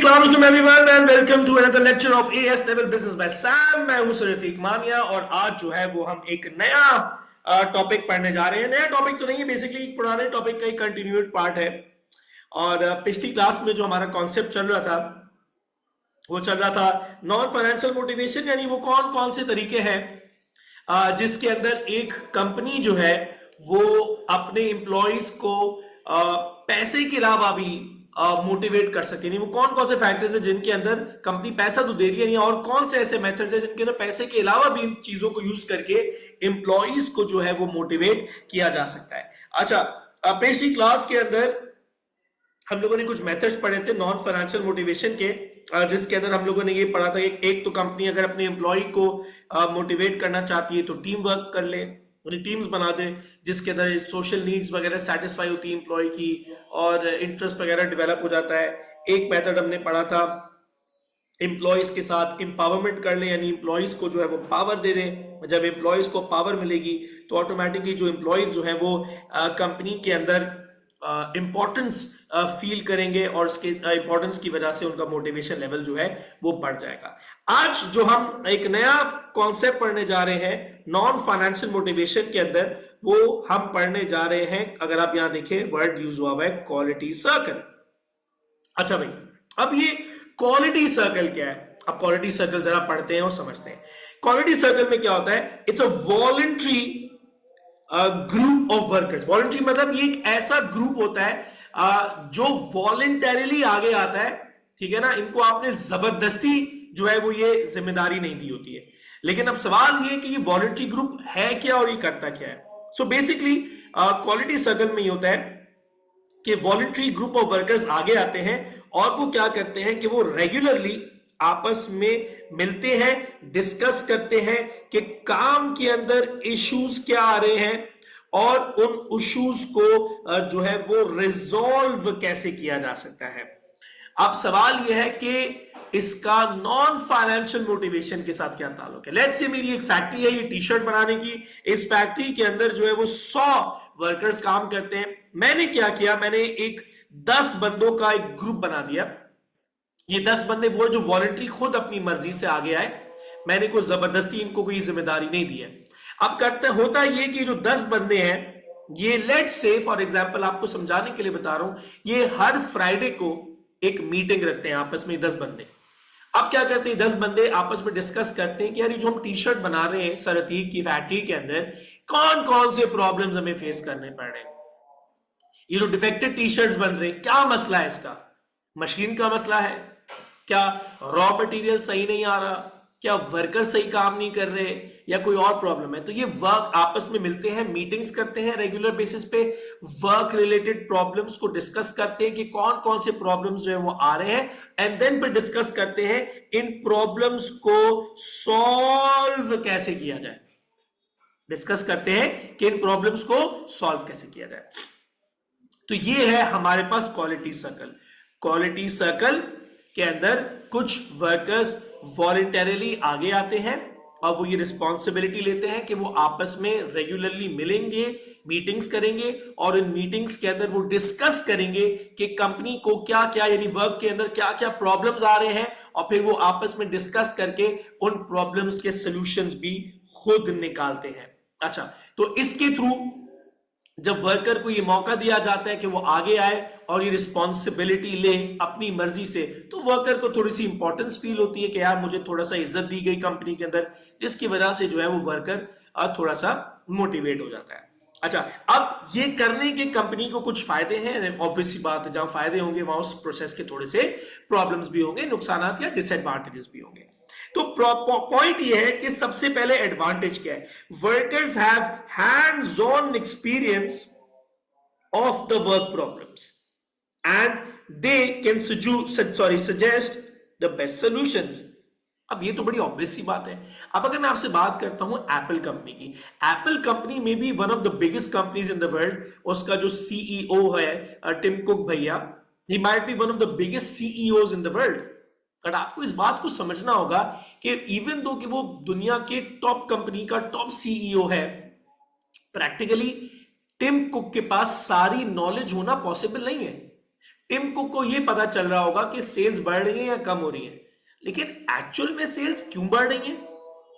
अस्सलाम वालेकुम everyone and welcome to another lecture of AS level business by Sam. मैं हूं सर मानिया और आज जो है वो हम एक नया टॉपिक पढ़ने जा रहे हैं। नया टॉपिक तो नहीं है, बेसिकली एक पुराने टॉपिक का एक कंटिन्यूड पार्ट है। और पिछली क्लास में जो हमारा कॉन्सेप्ट चल रहा था वो चल रहा था नॉन फाइनेंशियल मोटिवेशन, यानी वो कौन कौन से तरीके हैं जिसके अंदर एक कंपनी जो है वो अपने एम्प्लॉइज को पैसे के अलावा भी मोटिवेट कर सके। नहीं, वो कौन कौन से फैक्टर्स है जिनके अंदर कंपनी पैसा तो दे रही है नहीं, और कौन से ऐसे मेथड्स है जिनके अंदर पैसे के अलावा भी इन चीजों को यूज करके एम्प्लॉइज को जो है वो मोटिवेट किया जा सकता है। अच्छा, पिछली क्लास के अंदर हम लोगों ने कुछ मेथड्स पढ़े थे नॉन फाइनेंशियल मोटिवेशन के, जिसके अंदर हम लोगों ने ये पढ़ा था कि एक तो कंपनी अगर अपने एम्प्लॉय को मोटिवेट करना चाहती है तो टीम वर्क कर ले, उन्हें टीम्स बना दे जिसके अंदर सोशल नीड्स वगैरह सेटिस्फाई होती है एम्प्लॉय की और इंटरेस्ट वगैरह डेवलप हो जाता है। एक मेथड हमने पढ़ा था एम्प्लॉयज के साथ एम्पावरमेंट कर ले, यानी एम्प्लॉयज को जो है वो पावर दे दे। जब एम्प्लॉयज को पावर मिलेगी तो ऑटोमेटिकली जो एम्प्लॉयज जो है वो कंपनी के अंदर इंपॉर्टेंस फील करेंगे और उसके इंपॉर्टेंस की वजह से उनका मोटिवेशन लेवल जो है वो बढ़ जाएगा। आज जो हम एक नया कॉन्सेप्ट पढ़ने जा रहे हैं नॉन फाइनेंशियल मोटिवेशन के अंदर, वो हम पढ़ने जा रहे हैं, अगर आप यहां देखें वर्ड यूज हुआ है क्वालिटी सर्कल। अच्छा भाई, अब ये क्वालिटी सर्कल क्या है? अब क्वालिटी सर्कल जरा पढ़ते हैं और समझते हैं। क्वालिटी सर्कल में क्या होता है? It's a voluntary group of workers. Voluntary मतलब ये एक ऐसा ग्रुप होता है जो वॉलंटरीली आगे आता है, ठीक है ना। इनको आपने जबरदस्ती जो है वो ये जिम्मेदारी नहीं दी होती है। लेकिन अब सवाल ये कि ये वॉलंटरी ग्रुप है क्या और ये करता क्या है। सो बेसिकली क्वालिटी सर्कल में ये होता है कि वॉलंटरी ग्रुप ऑफ वर्कर्स आगे आते हैं और वो क्या करते हैं कि वो रेगुलरली आपस में मिलते हैं, डिस्कस करते हैं कि काम के अंदर इश्यूज क्या आ रहे हैं और उन इश्यूज को जो है वो रिजॉल्व कैसे किया जा सकता है। अब सवाल यह है कि इसका नॉन फाइनेंशियल मोटिवेशन के साथ क्या ताल्लुक है। लेट्स से मेरी एक फैक्ट्री है ये टी शर्ट बनाने की, इस फैक्ट्री के अंदर जो है वो 100 वर्कर्स काम करते हैं। मैंने क्या किया, मैंने एक 10 बंदों का एक ग्रुप बना दिया। ये 10 बंदे वो जो वॉलंटरी खुद अपनी मर्जी से आगे आए, मैंने कोई जबरदस्ती इनको कोई जिम्मेदारी नहीं दी है। अब करते होता ये कि जो 10 बंदे हैं ये लेट्स से फॉर एग्जांपल आपको समझाने के लिए बता रहा हूं, ये हर फ्राइडे को एक मीटिंग रखते हैं आपस में 10 बंदे। अब क्या करते हैं 10 बंदे आपस में डिस्कस करते हैं कि यार ये जो हम टी शर्ट बना रहे हैं सर अतीक की फैक्ट्री के अंदर, कौन कौन से प्रॉब्लम्स हमें फेस करने पड़ रहे हैं। ये जो डिफेक्टेड टी शर्ट्स बन रहे हैं, क्या मसला है इसका? मशीन का मसला है क्या? रॉ मटेरियल सही नहीं आ रहा क्या? वर्कर सही काम नहीं कर रहे या कोई और प्रॉब्लम है? तो ये वर्क आपस में मिलते हैं, मीटिंग्स करते हैं रेगुलर बेसिस पे, वर्क रिलेटेड प्रॉब्लम्स को डिस्कस करते हैं कि कौन कौन से प्रॉब्लम्स जो है वो आ रहे हैं, एंड देन फिर डिस्कस करते हैं इन प्रॉब्लम्स को सॉल्व कैसे किया जाए। डिस्कस करते हैं कि इन प्रॉब्लम्स को सॉल्व कैसे किया जाए। तो ये है हमारे पास क्वालिटी सर्कल। क्वालिटी सर्कल के अंदर कुछ वर्कर्स वॉलंटरीली आगे आते हैं और वो ये रिस्पॉन्सिबिलिटी लेते हैं कि वो आपस में रेगुलरली मिलेंगे, मीटिंग्स करेंगे और इन मीटिंग्स के अंदर वो डिस्कस करेंगे कि कंपनी को क्या क्या, यानी वर्क के अंदर क्या क्या प्रॉब्लम्स आ रहे हैं, और फिर वो आपस में डिस्कस करके उन प्रॉब्लम्स के सॉल्यूशंस भी खुद निकालते हैं। अच्छा, तो इसके थ्रू जब वर्कर को ये मौका दिया जाता है कि वो आगे आए और ये रिस्पॉन्सिबिलिटी ले अपनी मर्जी से, तो वर्कर को थोड़ी सी इंपॉर्टेंस फील होती है कि यार मुझे थोड़ा सा इज्जत दी गई कंपनी के अंदर, जिसकी वजह से जो है वो वर्कर थोड़ा सा मोटिवेट हो जाता है। अच्छा, अब ये करने के कंपनी को कुछ फायदे हैं, ऑब्वियसली बात है, जहां फायदे होंगे वहां उस प्रोसेस के थोड़े से प्रॉब्लम्स भी होंगे, नुकसान या डिसएडवांटेजेस भी होंगे। तो पॉइंट ये है कि सबसे पहले एडवांटेज क्या है? Workers have hands on experience of the work problems and they can suggest the best solutions. अब ये तो बड़ी ऑब्वियस सी बात है। अब अगर मैं आपसे बात करता हूं एप्पल कंपनी की, एप्पल कंपनी में भी one of the biggest companies in the world, उसका जो सीईओ है टिम कुक भैया, he might be one of the biggest CEOs in the world. But आपको इस बात को समझना होगा कि इवन दो कि वो दुनिया के टॉप कंपनी का टॉप सीईओ है, प्रैक्टिकली टिम कुक के पास सारी नॉलेज होना पॉसिबल नहीं है। टिम कुक को ये पता चल रहा होगा कि सेल्स बढ़ रही है या कम हो रही है, लेकिन एक्चुअल में सेल्स क्यों बढ़ रही है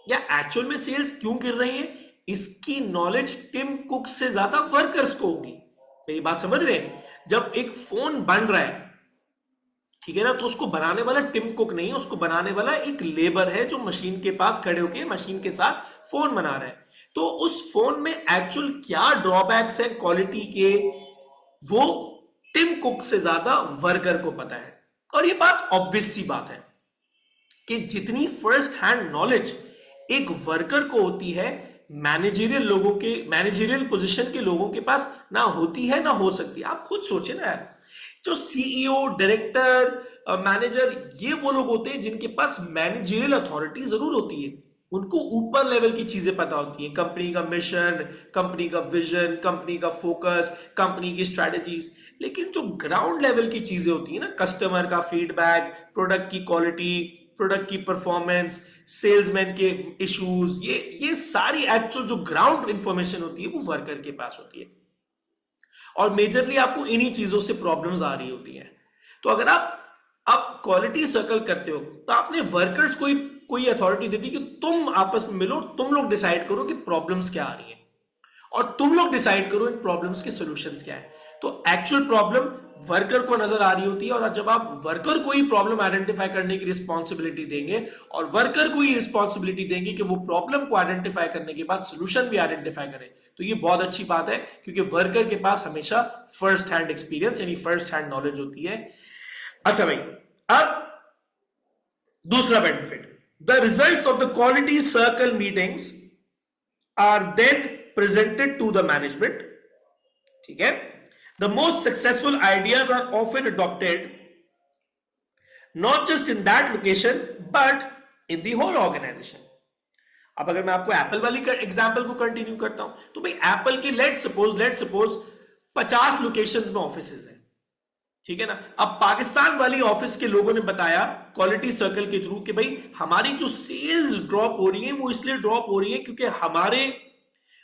या एक्चुअल में सेल्स क्यों गिर रही है, इसकी नॉलेज टिम कुक से ज्यादा वर्कर्स को होगी। मेरी बात समझ रहे हैं? जब एक फोन बन रहा है, ठीक है ना, तो उसको बनाने वाला टिम कुक नहीं है, उसको बनाने वाला एक लेबर है जो मशीन के पास खड़े होकर मशीन के साथ फोन बना रहा है। तो उस फोन में एक्चुअल क्या ड्रॉबैक्स है क्वालिटी के, वो टिम कुक से ज्यादा वर्कर को पता है। और ये बात ऑब्वियस सी बात है कि जितनी फर्स्ट हैंड नॉलेज एक वर्कर को होती है, मैनेजरियल पोजीशन के लोगों के पास ना होती है ना हो सकती है। आप खुद सोचे ना यार, जो सीईओ, डायरेक्टर, मैनेजर, ये वो लोग होते हैं जिनके पास मैनेजरियल अथॉरिटी जरूर होती है, उनको ऊपर लेवल की चीजें पता होती है, कंपनी का मिशन, कंपनी का विजन, कंपनी का फोकस, कंपनी की स्ट्रेटजीज। लेकिन जो ग्राउंड लेवल की चीजें होती है ना, कस्टमर का फीडबैक, प्रोडक्ट की क्वालिटी, प्रोडक्ट की परफॉर्मेंस, सेल्समैन के इश्यूज, ये सारी एक्चुअल जो ग्राउंड इंफॉर्मेशन होती है वो वर्कर के पास होती है। और मेजरली आपको इन्हीं चीजों से प्रॉब्लम्स आ रही होती हैं। तो अगर आप क्वालिटी सर्कल करते हो तो आपने वर्कर्स को कोई अथॉरिटी देती कि तुम आपस में मिलो, तुम लोग डिसाइड करो कि प्रॉब्लम्स क्या आ रही हैं और तुम लोग डिसाइड करो इन प्रॉब्लम्स के सॉल्यूशंस क्या है। तो एक्चुअल प्रॉब्लम वर्कर को नजर आ रही होती है, और जब आप वर्कर को ही प्रॉब्लम आइडेंटिफाई करने की रिस्पॉन्सिबिलिटी देंगे और वर्कर को ही रिस्पॉन्सिबिलिटी देंगे कि वो प्रॉब्लम को आइडेंटिफाई करने के बाद सोल्यूशन भी आइडेंटिफाई करे, तो ये बहुत अच्छी बात है, क्योंकि वर्कर के पास हमेशा फर्स्ट हैंड एक्सपीरियंस यानी फर्स्ट हैंड नॉलेज होती है। अच्छा भाई, अब दूसरा benefit, the results of the quality circle meetings are then presented to the management. ठीक है, the most successful ideas are often adopted not just in that location but in the whole organization। अब अगर मैं आपको Apple वाली example को continue करता हूं, तो भाई एप्पल के लेट सपोज 50 लोकेशंस में ऑफिसेज हैं, ठीक है ना। अब पाकिस्तान वाली ऑफिस के लोगों ने बताया क्वालिटी सर्कल के थ्रू कि भाई हमारी जो सेल्स ड्रॉप हो रही है वो इसलिए ड्रॉप हो रही है क्योंकि हमारे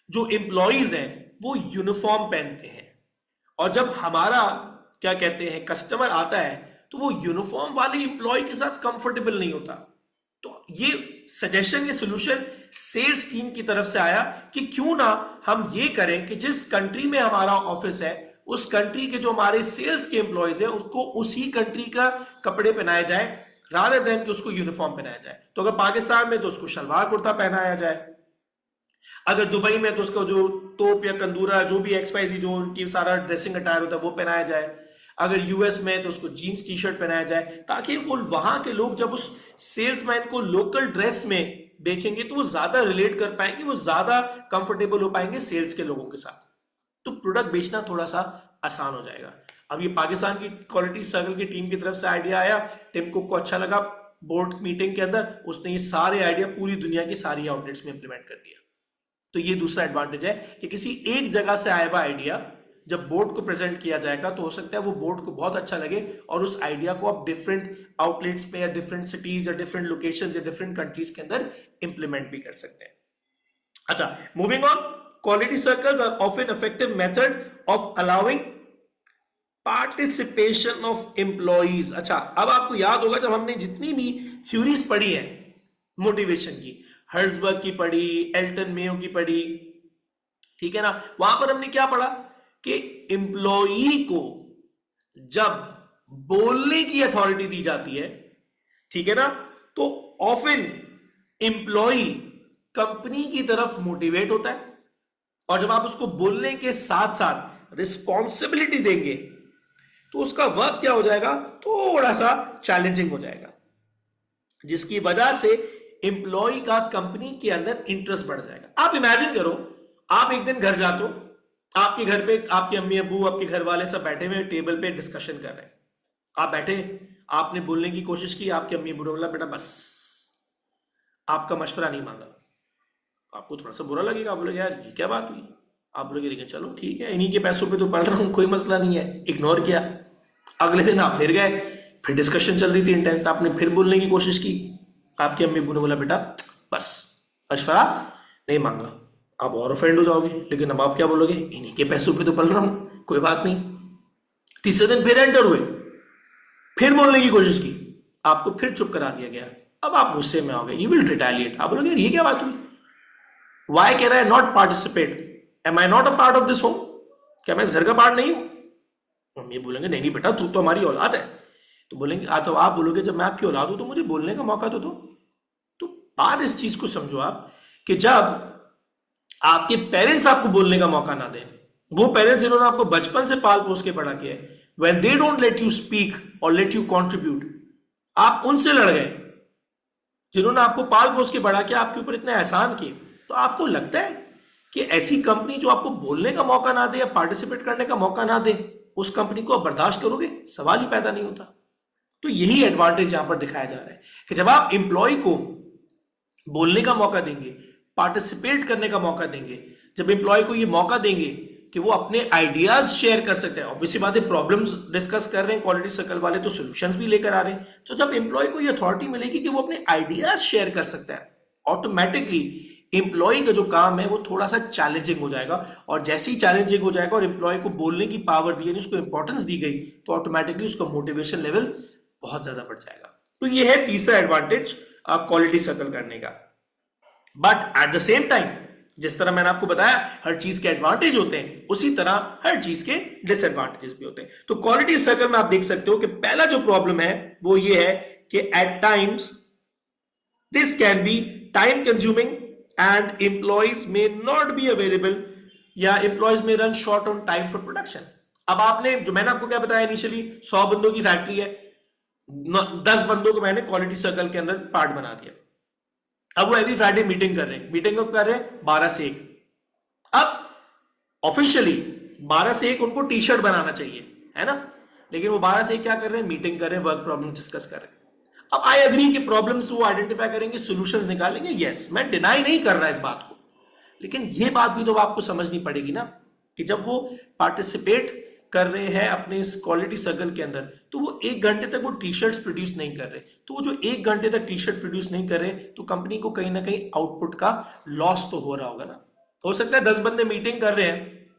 जो एम्प्लॉइज हैं वो यूनिफॉर्म पहनते हैं, और जब हमारा क्या कहते हैं कस्टमर आता है तो वो यूनिफॉर्म वाले एम्प्लॉय के साथ कंफर्टेबल नहीं होता। तो ये सजेशन, ये सॉल्यूशन सेल्स टीम की तरफ से आया कि क्यों ना हम ये करें कि जिस कंट्री में हमारा ऑफिस है उस कंट्री के जो हमारे सेल्स के एम्प्लॉयज हैं उसको उसी कंट्री का कपड़े पहनाए जाए रादर देन कि उसको यूनिफॉर्म पहनाया जाए। तो अगर पाकिस्तान में तो उसको शलवार कुर्ता पहनाया जाए, अगर दुबई में तो उसका जो तोप या कंदूरा जो भी XYZ जो उनकी सारा ड्रेसिंग अटायर होता है वो पहनाया जाए, अगर यूएस में तो उसको जीन्स टी शर्ट पहनाया जाए, ताकि वो वहां के लोग जब उस सेल्समैन को लोकल ड्रेस में देखेंगे तो वो ज्यादा रिलेट कर पाएंगे, वो ज्यादा कंफर्टेबल हो पाएंगे सेल्स के लोगों के साथ, तो प्रोडक्ट बेचना थोड़ा सा आसान हो जाएगा। अब ये पाकिस्तान की क्वालिटी सर्कल की टीम की तरफ से आइडिया आया, टिम कुक को अच्छा लगा, बोर्ड मीटिंग के अंदर उसने ये सारे आइडिया पूरी दुनिया की सारी आउटलेट्स में इंप्लीमेंट कर दिया। तो ये दूसरा एडवांटेज है कि किसी एक जगह से आया हुआ आइडिया जब बोर्ड को प्रेजेंट किया जाएगा तो हो सकता है वो बोर्ड को बहुत अच्छा लगे और उस आइडिया को आप डिफरेंट आउटलेट्स पे या डिफरेंट सिटीज या डिफरेंट लोकेशंस या डिफरेंट कंट्रीज के अंदर इंप्लीमेंट भी कर सकते हैं। अच्छा, moving on, quality circles are often effective method of allowing participation of employees. अच्छा, अब आपको याद होगा जब हमने जितनी भी थ्योरीज पढ़ी है मोटिवेशन की, हर्ट्जबर्ग की पढ़ी, एल्टन मेयो की पढ़ी, ठीक है ना, वहां पर हमने क्या पढ़ा कि एम्प्लॉई को जब बोलने की अथॉरिटी दी जाती है, ठीक है ना, तो ऑफन एम्प्लॉई कंपनी की तरफ मोटिवेट होता है, और जब आप उसको बोलने के साथ साथ रिस्पॉन्सिबिलिटी देंगे तो उसका वर्क क्या हो जाएगा, थोड़ा सा चैलेंजिंग हो जाएगा, जिसकी वजह से एम्प्लॉय का कंपनी के अंदर इंटरेस्ट बढ़ जाएगा। आप इमेजिन करो, आप एक दिन घर जाते हो, आपके घर पे आपके अम्मी अब्बू आपके घर वाले सब बैठे हुए टेबल पे डिस्कशन कर रहे हैं, आप बैठे, आपने बोलने की कोशिश की, आपके अम्मी अब्बू ने बोला बेटा बस, आपका मशवरा नहीं मांगा, आपको थोड़ा सा बुरा लगेगा, आप बोलोगे यार ये क्या बात हुई, आप बोलोगे लेकिन चलो ठीक है, इन्हीं के पैसों पे तो पढ़ रहा हूं, कोई मसला नहीं है, इग्नोर किया। अगले दिन आप फिर गए, फिर डिस्कशन चल रही थी इंटेंस, आपने फिर बोलने की कोशिश की, आपके अम्मी अब्बू ने बोला बेटा बस, मशवरा नहीं मांगा, आप और ऑफेंड हो जाओगे, लेकिन अब आप क्या बोलोगे, इन्हीं के पैसों पे तो पल रहा हूं, कोई बात नहीं। तीसरे दिन फिर एंटर हुए, फिर बोलने की कोशिश की, आपको फिर चुप करा दिया गया, अब आप गुस्से में हो गए, यू विल रिटेलिएट, आप बोलोगे ये क्या बात हुई, वाई कह रहा है not participate, am I not a part of this home, क्या मैं इस घर का पार्ट नहीं हूं? हम ये बोलेंगे नहीं नहीं बेटा, तू तो हमारी औलाद है। तो बोलेंगे तो आप बोलोगे जब मैं आपकी औलाद हूं तो मुझे बोलने का मौका तो दो। तो बात इस चीज को समझो आप, कि जब आपके पेरेंट्स आपको बोलने का मौका ना दें, वो पेरेंट्स जिन्होंने आपको बचपन से पाल पोस के बड़ा किया है, when they don't let you speak or let you contribute, आप उनसे लड़ गए जिन्होंने आपको पाल पोस के बड़ा किया, आपके ऊपर इतने एहसान किए। तो आपको लगता है कि ऐसी कंपनी जो आपको बोलने का मौका ना दे या पार्टिसिपेट करने का मौका ना दे, उस कंपनी को आप बर्दाश्त करोगे? सवाल ही पैदा नहीं होता। तो यही एडवांटेज यहां पर दिखाया जा रहा है कि जब आप एम्प्लॉय को बोलने का मौका देंगे, पार्टिसिपेट करने का मौका देंगे, जब एम्प्लॉय को ये मौका देंगे कि वो अपने आइडियाज शेयर कर सकते हैं, ऑब्वियसली बात है प्रॉब्लम्स डिस्कस कर रहे हैं क्वालिटी सर्कल वाले, तो सॉल्यूशंस भी लेकर आ रहे हैं। तो जब एम्प्लॉय को ये अथॉरिटी मिलेगी कि वो अपने आइडियाज शेयर कर सकता है, ऑटोमेटिकली एम्प्लॉय का जो काम है वो थोड़ा सा चैलेंजिंग हो जाएगा, और जैसे ही चैलेंजिंग हो जाएगा और एम्प्लॉय को बोलने की पावर दी, उसको इंपॉर्टेंस दी गई, तो ऑटोमेटिकली उसका मोटिवेशन लेवल बहुत ज्यादा बढ़ जाएगा। तो ये है तीसरा एडवांटेज क्वालिटी सर्कल करने का। But at the same time, जिस तरह मैंने आपको बताया हर चीज के एडवांटेज होते हैं, उसी तरह हर चीज के डिसएडवांटेजेस भी होते हैं। तो क्वालिटी सर्कल में आप देख सकते हो कि पहला जो प्रॉब्लम है वो ये है कि at times this can be time consuming and employees may not be available, या employees may run short on time for production. अब आपने, जो मैंने आपको क्या बताया इनिशियली, 100 बंदों की फैक्ट्री है, 10 बंदों को मैंने क्वालिटी सर्कल के अंदर पार्ट बना दिया। अब वो एवरी फ्राइडे मीटिंग कर रहे हैं, मीटिंग कब कर रहे हैं? 12 से 1। अब ऑफिशियली 12 से 1 उनको टी शर्ट बनाना चाहिए, है ना, लेकिन वो 12 से 1 क्या कर रहे हैं? मीटिंग कर रहे हैं, वर्क प्रॉब्लम डिस्कस कर रहे हैं। अब आई एग्री कि प्रॉब्लम्स वो आइडेंटिफाई करेंगे, सॉल्यूशंस निकालेंगे, यस, मैं डिनाई नहीं कर रहा इस बात को, लेकिन ये बात भी तो आपको समझनी पड़ेगी ना कि जब वो पार्टिसिपेट कर रहे हैं अपने इस क्वालिटी सर्कल के अंदर, तो वो 1 घंटे तक वो टी शर्ट्स प्रोड्यूस नहीं कर रहे, तो वो जो 1 घंटे तक टी शर्ट प्रोड्यूस नहीं कर रहे, तो कंपनी को कहीं ना कहीं आउटपुट का लॉस तो हो रहा होगा ना। हो सकता है 10 बंदे मीटिंग कर रहे हैं,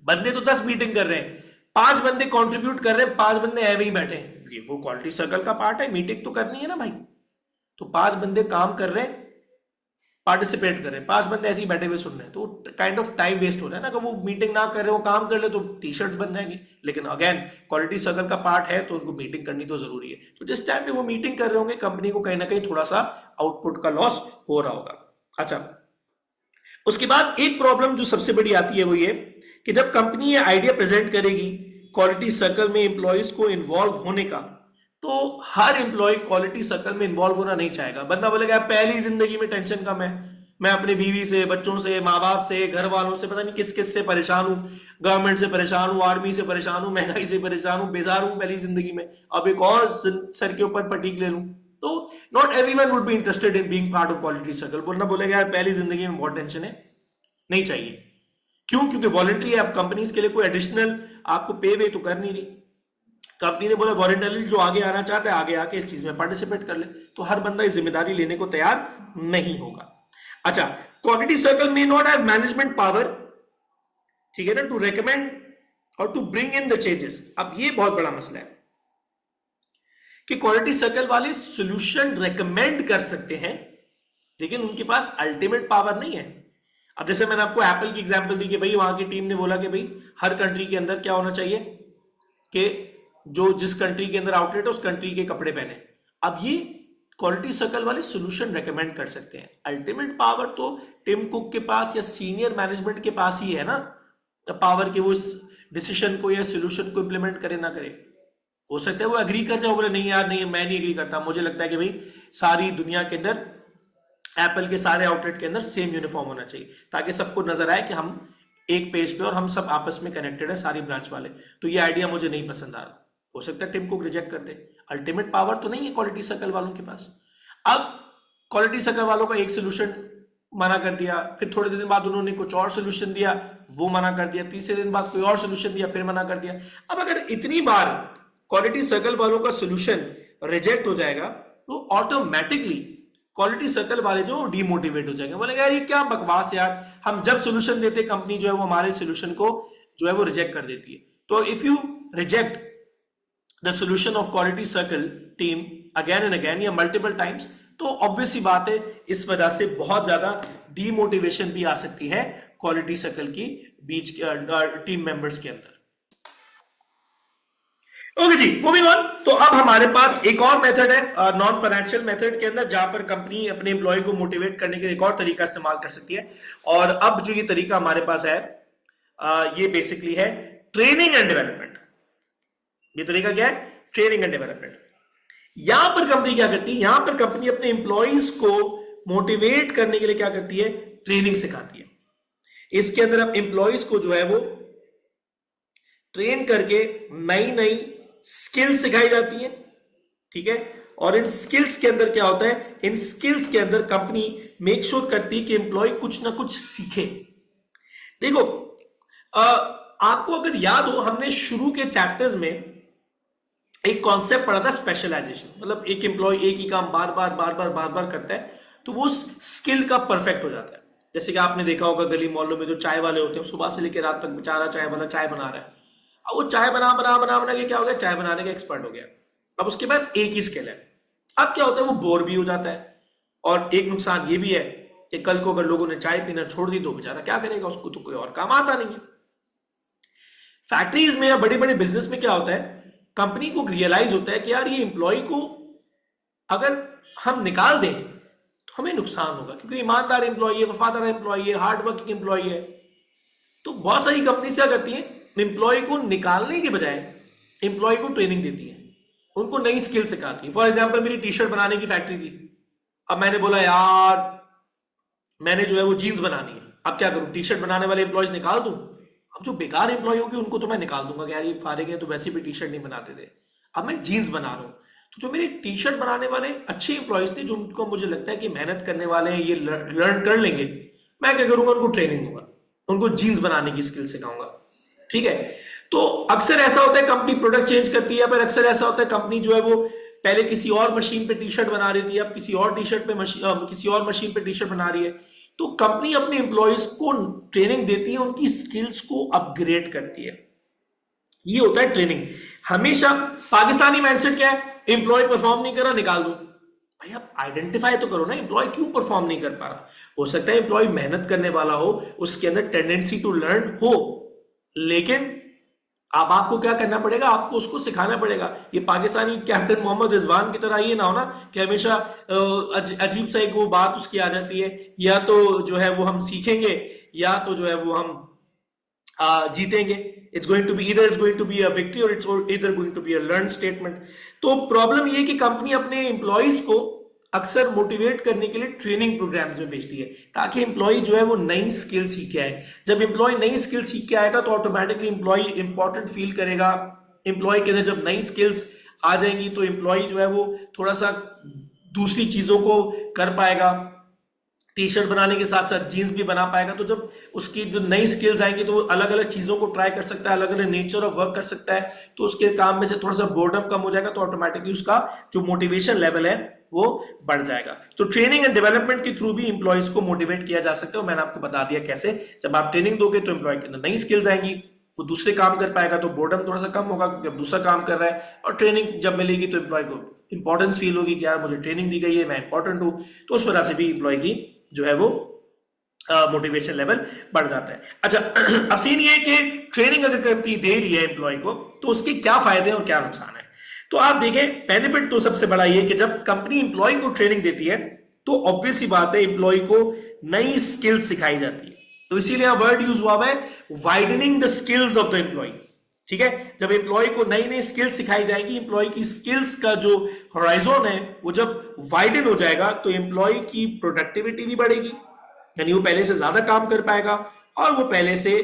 बंदे तो 10 मीटिंग कर रहे हैं, 5 बंदे कंट्रीब्यूट कर रहे हैं, 5 बंदे ऐवे ही बैठे हैं, ये वो क्वालिटी सर्कल का पार्ट है, मीटिंग तो करनी है ना भाई। तो 5 बंदे काम कर रहे हैं, पार्टिसिपेट कर रहे हैं, 5 बंदे ऐसे ही बैठे हुए सुन रहे हैं, तो काइंड ऑफ टाइम वेस्ट हो रहा है ना। कि वो मीटिंग ना कर रहे हो, काम कर ले तो टी शर्ट्स बन जाएंगे, लेकिन अगेन क्वालिटी सर्कल का पार्ट है तो उनको मीटिंग करनी तो जरूरी है। तो जिस टाइम पे वो मीटिंग कर रहे होंगे, कंपनी को कहीं ना कहीं थोड़ा सा आउटपुट का लॉस हो रहा होगा। अच्छा, उसके बाद एक प्रॉब्लम जो सबसे बड़ी आती है वो ये कि जब कंपनी ये आइडिया प्रेजेंट करेगी क्वालिटी सर्कल में एम्प्लॉयज को इन्वॉल्व होने का, तो हर एम्प्लॉय क्वालिटी सर्कल में इन्वॉल्व होना नहीं चाहेगा। बंदा बोलेगा पहली जिंदगी में टेंशन कम है, मैं अपनी बीवी से, बच्चों से, माँ बाप से, घर वालों से, पता नहीं किस किस से परेशान हूं, गवर्नमेंट से परेशान हूं, आर्मी से परेशान हूं, महंगाई से परेशान हूं, बेजार हूं पहली जिंदगी में, अब एक और सर के ऊपर फटीक ले लूं। तो not everyone would be interested in being part of quality circle. बोलना बोलेगा यार पहली जिंदगी में बहुत टेंशन है, नहीं चाहिए। क्यों? क्योंकि वॉलंटरी है, आप कंपनीज के लिए कोई एडिशनल आपको पे वे तो करनी नहीं। कंपनी ने बोला वॉलंटरी जो आगे आना चाहता है आगे आके इस चीज में पार्टिसिपेट कर ले, तो हर बंदा इस जिम्मेदारी लेने को तैयार नहीं होगा। अच्छा, quality circle may not have management power, ठीक है ना, टू रेकमेंड और to bring in the changes. अब ये बहुत बड़ा मसला है कि क्वालिटी सर्कल वाले सॉल्यूशन रेकमेंड कर सकते हैं, लेकिन उनके पास अल्टीमेट पावर नहीं है। अब जैसे मैंने आपको एप्पल की एग्जांपल दी कि भाई वहां की टीम ने बोला कि भाई हर कंट्री के अंदर क्या होना चाहिए कि जो जिस कंट्री के अंदर आउटलेट है उस कंट्री के कपड़े पहने। अब ये क्वालिटी सर्कल वाले सॉल्यूशन रेकमेंड कर सकते हैं, अल्टीमेट पावर तो टिम कुक के पास या सीनियर मैनेजमेंट के पास ही है ना, पावर के वो इस डिसीजन को या सॉल्यूशन को इंप्लीमेंट करे ना करे। हो सकता है वो एग्री कर जाए, बोले नहीं यार नहीं, मैं नहीं एग्री करता, मुझे लगता है कि भाई सारी दुनिया के अंदर एप्पल के सारे आउटलेट के अंदर सेम यूनिफॉर्म होना चाहिए, ताकि सबको नजर आए कि हम एक पेज पे और हम सब आपस में कनेक्टेड है, सारी ब्रांच वाले। तो ये आइडिया मुझे नहीं पसंद आ रहा, हो सकता है टिम कुक रिजेक्ट कर दे। अल्टीमेट पावर तो नहीं है क्वालिटी सर्कल वालों के पास। अब क्वालिटी सर्कल वालों का एक सोल्यूशन मना कर दिया, फिर थोड़े दिन बाद उन्होंने कुछ और सोल्यूशन दिया, वो मना कर दिया, तीसरे दिन बाद कोई और सोल्यूशन दिया, फिर मना कर दिया। अब अगर इतनी बार क्वालिटी सर्कल वालों का सोल्यूशन रिजेक्ट हो जाएगा तो ऑटोमेटिकली क्वालिटी सर्कल वाले जो डीमोटिवेट हो जाएंगे, बोलेंगे यार ये क्या बकवास यार, हम जब सोल्यूशन देते कंपनी जो है वो हमारे सोल्यूशन को जो है वो रिजेक्ट कर देती है। तो if you reject the solution of quality circle team again and again या मल्टीपल टाइम्स, तो ऑब्वियस सी बात है इस वजह से बहुत ज्यादा डीमोटिवेशन भी आ सकती है क्वालिटी सर्कल की बीच टीम मेंबर्स के अंदर। ओके जी, मूविंग ऑन। तो अब हमारे पास एक और मेथड है नॉन फाइनेंशियल मेथड के अंदर, जहां पर कंपनी अपने एम्प्लॉय को मोटिवेट करने के लिए एक और तरीका इस्तेमाल कर सकती है। और अब जो ये तरीका हमारे पास है ये बेसिकली है ट्रेनिंग एंड डेवलपमेंट। ये तरीका क्या है? Training and development. यहां पर कंपनी क्या करती है? यहां पर कंपनी अपने एम्प्लॉयज को मोटिवेट करने के लिए क्या करती है? ट्रेनिंग सिखाती है। इसके अंदर अब एम्प्लॉयज को जो है वो ट्रेन करके नई नई स्किल्स सिखाई जाती है, ठीक है। और इन स्किल्स के अंदर क्या होता है? इन स्किल्स के अंदर कंपनी मेक श्योर करती है कि एम्प्लॉय कुछ ना कुछ सीखे। देखो आपको अगर याद हो, हमने शुरू के चैप्टर्स में एक कॉन्सेप्ट पढ़ा था स्पेशलाइजेशन। मतलब एक एम्प्लॉय एक ही काम बार बार करता है तो वो स्किल का परफेक्ट हो जाता है। जैसे कि आपने देखा होगा गली मोहल्लों में जो चाय वाले होते हैं, सुबह से लेकर रात तक बेचारा चाय वाला चाय बना रहा है। अब वो चाय बना के क्या हो गया? चाय बनाने का एक्सपर्ट हो गया। अब उसके पास एक ही स्किल है। अब क्या होता है? वो बोर भी हो जाता है। और एक नुकसान ये भी है कि कल को अगर लोगों ने चाय पीना छोड़ दी तो बेचारा क्या करेगा? उसको तो कोई और काम आता नहीं है। फैक्ट्रीज में या बड़े बड़े बिजनेस में क्या होता है? कंपनी को रियलाइज होता है कि यार ये एम्प्लॉय को अगर हम निकाल दें तो हमें नुकसान होगा, क्योंकि ईमानदार एम्प्लॉय है, वफादार एम्प्लॉय है, हार्ड वर्किंग एम्प्लॉय है। तो बहुत सारी कंपनी क्या करती है? एम्प्लॉय को निकालने के बजाय एम्प्लॉय को ट्रेनिंग देती है, उनको नई स्किल सिखाती है। फॉर एग्जांपल मेरी टी शर्ट बनाने की फैक्ट्री थी। अब मैंने बोला यार मैंने जो है वो जीन्स बनानी है, अब क्या करूं? टी शर्ट बनाने वाले एम्प्लॉयज निकाल दूं? अब जो बेकार एम्प्लॉय होगी उनको तो मैं निकाल दूंगा कि यार ये फारिग है तो वैसे भी टी शर्ट नहीं बनाते थे। अब मैं जीन्स बना रहा हूं, तो जो मेरे टी शर्ट बनाने वाले अच्छे एम्प्लॉयज थे, जो उनको मुझे लगता है कि मेहनत करने वाले हैं, ये लर्न कर लेंगे, मैं क्या करूंगा? उनको ट्रेनिंग दूंगा, उनको जीन्स बनाने की स्किल सिखाऊंगा, ठीक है। तो अक्सर ऐसा होता है कंपनी प्रोडक्ट चेंज करती है, पर अक्सर ऐसा होता है कंपनी जो है वो पहले किसी और मशीन पे टी शर्ट बना रही थी, अब किसी और किसी और मशीन पे टी शर्ट बना रही है। तो कंपनी अपने एम्प्लॉयज को ट्रेनिंग देती है, उनकी स्किल्स को अपग्रेड करती है। ये होता है ट्रेनिंग। हमेशा पाकिस्तानी माइंडसेट क्या है? एम्प्लॉय परफॉर्म नहीं कर रहा, निकाल दो। भाई आप आइडेंटिफाई तो करो ना, एम्प्लॉय क्यों परफॉर्म नहीं कर पा रहा। हो सकता है एम्प्लॉय मेहनत करने वाला हो, उसके अंदर टेंडेंसी टू लर्न हो, लेकिन अब आपको क्या करना पड़ेगा? आपको उसको सिखाना पड़ेगा। ये पाकिस्तानी कैप्टन मोहम्मद रिजवान की तरह ये ना हो ना कि हमेशा अजीब सा एक वो बात उसकी आ जाती है, या तो जो है वो हम सीखेंगे या तो जो है वो हम जीतेंगे। It's going to be a victory और it's either going to be a learn statement. तो प्रॉब्लम ये कि कंपनी अपने एम्प्लॉयज को अक्सर मोटिवेट करने के लिए ट्रेनिंग प्रोग्राम्स में भेजती है, ताकि एम्प्लॉय जो है वो नई स्किल सीख के आए। जब एम्प्लॉय नई स्किल सीख के आएगा तो ऑटोमेटिकली एम्प्लॉय इंपॉर्टेंट फील करेगा। एम्प्लॉय के अंदर जब नई स्किल्स आ जाएंगी तो एम्प्लॉय जो है वो थोड़ा सा दूसरी चीजों को कर पाएगा, टी शर्ट बनाने के साथ साथ जीन्स भी बना पाएगा। तो जब उसकी जो नई स्किल्स आएंगी तो वो अलग अलग चीजों को ट्राई कर सकता है, अलग अलग नेचर ऑफ वर्क कर सकता है। तो उसके काम में से थोड़ा सा बोर्डम कम हो जाएगा, तो ऑटोमेटिकली उसका जो मोटिवेशन लेवल है वो बढ़ जाएगा। तो ट्रेनिंग एंड डेवलपमेंट के थ्रू भी एम्प्लॉयज को मोटिवेट किया जा सकता है। मैंने आपको बता दिया कैसे। जब आप ट्रेनिंग दोगे तो एम्प्लॉय के अंदर नई स्किल्स आएंगी, वो दूसरे काम कर पाएगा, तो बोर्डम थोड़ा सा कम होगा क्योंकि अब दूसरा काम कर रहा है। और ट्रेनिंग जब मिलेगी तो एम्प्लॉय को इंपॉर्टेंस फील होगी कि यार मुझे ट्रेनिंग दी गई है, मैं इंपॉर्टेंट हूं। तो उस वजह से भी एम्प्लॉय की जो है वो मोटिवेशन लेवल बढ़ जाता है। अच्छा, अब सीन ये है कि ट्रेनिंग अगर कंपनी दे रही है एम्प्लॉय को तो उसके क्या फायदे और क्या नुकसान है। तो आप देखें, बेनिफिट तो सबसे बड़ा ये कि जब कंपनी एम्प्लॉय को ट्रेनिंग देती है तो ऑब्वियस सी बात है एम्प्लॉय को नई स्किल सिखाई जाती है। तो इसीलिए यहां वर्ड यूज हुआ है widening the skills of the employee, ठीक है। जब एम्प्लॉय को नई नई स्किल्स सिखाई जाएगी, एम्प्लॉय की स्किल्स का जो होराइजन है वो जब वाइडन हो जाएगा तो एम्प्लॉय की प्रोडक्टिविटी भी बढ़ेगी, यानी वो पहले से ज्यादा काम कर पाएगा और वो पहले से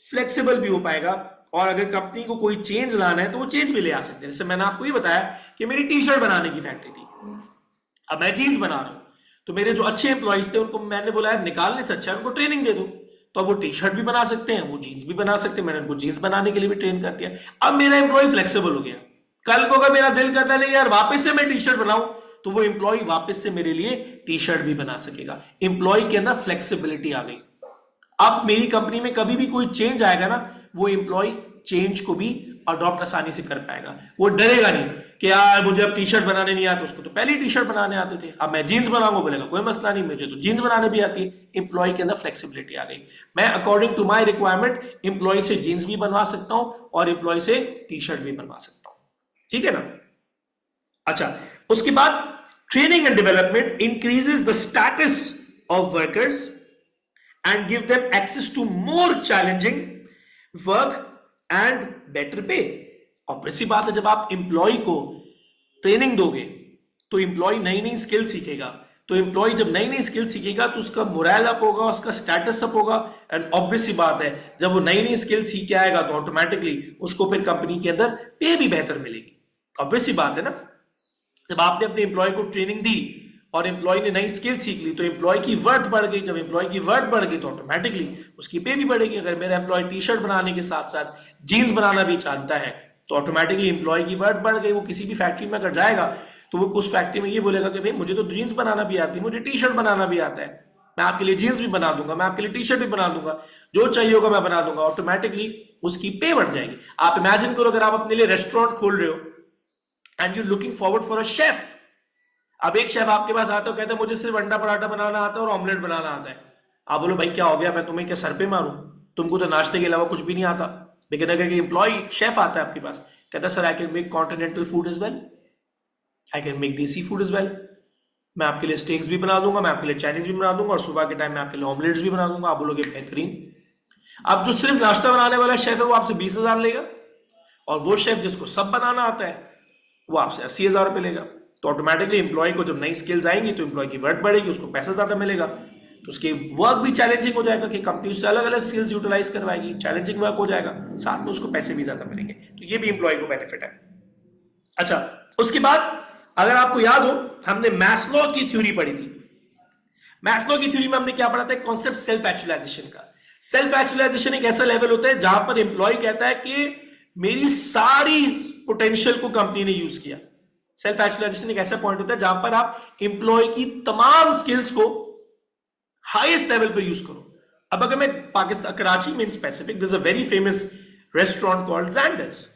फ्लेक्सिबल भी हो पाएगा। और अगर कंपनी को कोई चेंज लाना है तो वो चेंज भी ले आ सकते हैं। जैसे मैंने आपको ये बताया कि मेरी टी शर्ट बनाने की फैक्ट्री थी, अब मैं जीन्स बना रहा हूं, तो मेरे जो अच्छे एम्प्लॉइज थे उनको मैंने बोला यार निकालने से अच्छा उनको ट्रेनिंग दे दो, तो अब वो टी शर्ट भी बना सकते हैं, वो जीन्स भी बना सकते हैं। मैंने उनको जीन्स बनाने के लिए भी ट्रेन कर दिया। अब मेरा एम्प्लॉय फ्लेक्सिबल हो गया। कल को अगर मेरा दिल करता नहीं यार वापस से मैं टी शर्ट बनाऊं, तो वो एम्प्लॉय वापस से मेरे लिए टी शर्ट भी बना सकेगा। एम्प्लॉय के अंदर फ्लेक्सिबिलिटी आ गई। अब मेरी कंपनी में कभी भी कोई चेंज आएगा ना, वो एम्प्लॉय चेंज को भी अडॉप्ट आसानी से कर पाएगा। वो डरेगा नहीं कि यार मुझे अब टी शर्ट बनाने नहीं आता, उसको तो पहले ही टी शर्ट बनाने आते थे, अब मैं जीन्स बनाऊंगा, बोलेगा कोई मसला नहीं, मुझे तो जीन्स बनाने भी आती है। इंप्लॉय के अंदर फ्लेक्सिबिलिटी आ गई, मैं according to my requirement employee से जीन्स भी बनवा सकता हूं और इंप्लॉय से टी शर्ट भी बनवा सकता हूं। ठीक है ना। अच्छा, उसके बाद training and development increases the status of workers and give them access to more challenging work and better pay। Obvious सी बात है, जब आप एम्प्लॉय को ट्रेनिंग दोगे तो एम्प्लॉय नई नई स्किल सीखेगा, तो एम्प्लॉय जब नई नई स्किल सीखेगा तो उसका मोरल अप होगा, उसका स्टेटस अप होगा। एंड ऑब्वियस सी बात है, जब वो नई नई स्किल सीख के आएगा तो ऑटोमेटिकली उसको फिर कंपनी के अंदर पे भी बेहतर मिलेगी। ऑब्वियस सी बात है ना, जब आपने अपने एम्प्लॉय को ट्रेनिंग दी और एम्प्लॉय ने नई स्किल सीख ली तो एम्प्लॉय की वर्थ बढ़ गई, जब एम्प्लॉय की वर्थ बढ़ गई तो ऑटोमेटिकली उसकी पे भी बढ़ेगी। अगर मेरा एम्प्लॉय टी शर्ट बनाने के साथ साथ जीन्स बनाना भी चाहता है तो ऑटोमेटिकली एम्प्लॉय की वर्थ बढ़ गई। वो किसी भी फैक्ट्री में अगर जाएगा तो वो उस फैक्ट्री में ये बोलेगा कि भाई मुझे तो जीन्स बनाना भी आती है, मुझे टी शर्ट बनाना भी आता है, मैं आपके लिए जीन्स भी बना दूंगा, मैं आपके लिए टी शर्ट भी बना दूंगा, जो चाहिए होगा मैं बना दूंगा। ऑटोमेटिकली उसकी पे बढ़ जाएगी। आप इमेजिन करो, अगर आप अपने लिए रेस्टोरेंट खोल रहे हो and you looking forward for a chef. अब एक शेफ आपके पास आता है, कहता है मुझे सिर्फ अंडा पराठा बनाना आता है और ऑमलेट बनाना आता है। आप बोलो भाई क्या हो गया, मैं तुम्हें क्या सर पे मारूं, तुमको तो नाश्ते के अलावा कुछ भी नहीं आता। लेकिन अगर एम्प्लॉय शेफ आता है आपके पास, कहता है sir I can make continental food is well, I can make देसी फूड इज वेल, मैं आपके लिए स्टेक्स भी बना दूंगा, मैं आपके लिए चाइनीज भी बना दूंगा और सुबह के टाइम में आपके लिए ऑमलेट्स भी बना दूंगा। आप बोलोगे बेहतरीन। अब जो सिर्फ नाश्ता बनाने वाला शेफ है वो आपसे 20,000 लेगा और वो शेफ जिसको सब बनाना आता है वो आपसे 80,000 रुपए लेगा। तो ऑटोमेटिकली एम्प्लॉय को जब नई स्किल्स आएंगी तो एम्प्लॉय की वर्थ बढ़ेगी, उसको पैसा ज्यादा मिलेगा, तो उसके वर्क भी चैलेंजिंग हो जाएगा कि कंपनी उससे अलग अलग स्किल्स यूटिलाइज करवाएगी, चैलेंजिंग वर्क हो जाएगा, साथ में उसको पैसे भी ज्यादा मिलेंगे। तो ये भी एम्प्लॉय को बेनिफिट है। अच्छा, उसके बाद अगर आपको याद हो हमने मैस्लो की थ्योरी पढ़ी थी। मैस्लो की थ्योरी में हमने क्या पढ़ा था, कॉन्सेप्ट सेल्फ एक्चुअलाइजेशन का। सेल्फ एक्चुअलाइजेशन एक ऐसा लेवल होता है जहां पर एम्प्लॉय कहता है कि मेरी सारी पोटेंशियल को कंपनी ने यूज किया। सेल्फ एक्चुअलाइजेशन एक ऐसा पॉइंट होता है जहां पर आप एम्प्लॉय की तमाम स्किल्स को हाईएस्ट लेवल पर यूज करो। अब अगर मैं पाकिस्तान कराची में specific, this a very famous restaurant called Xanders.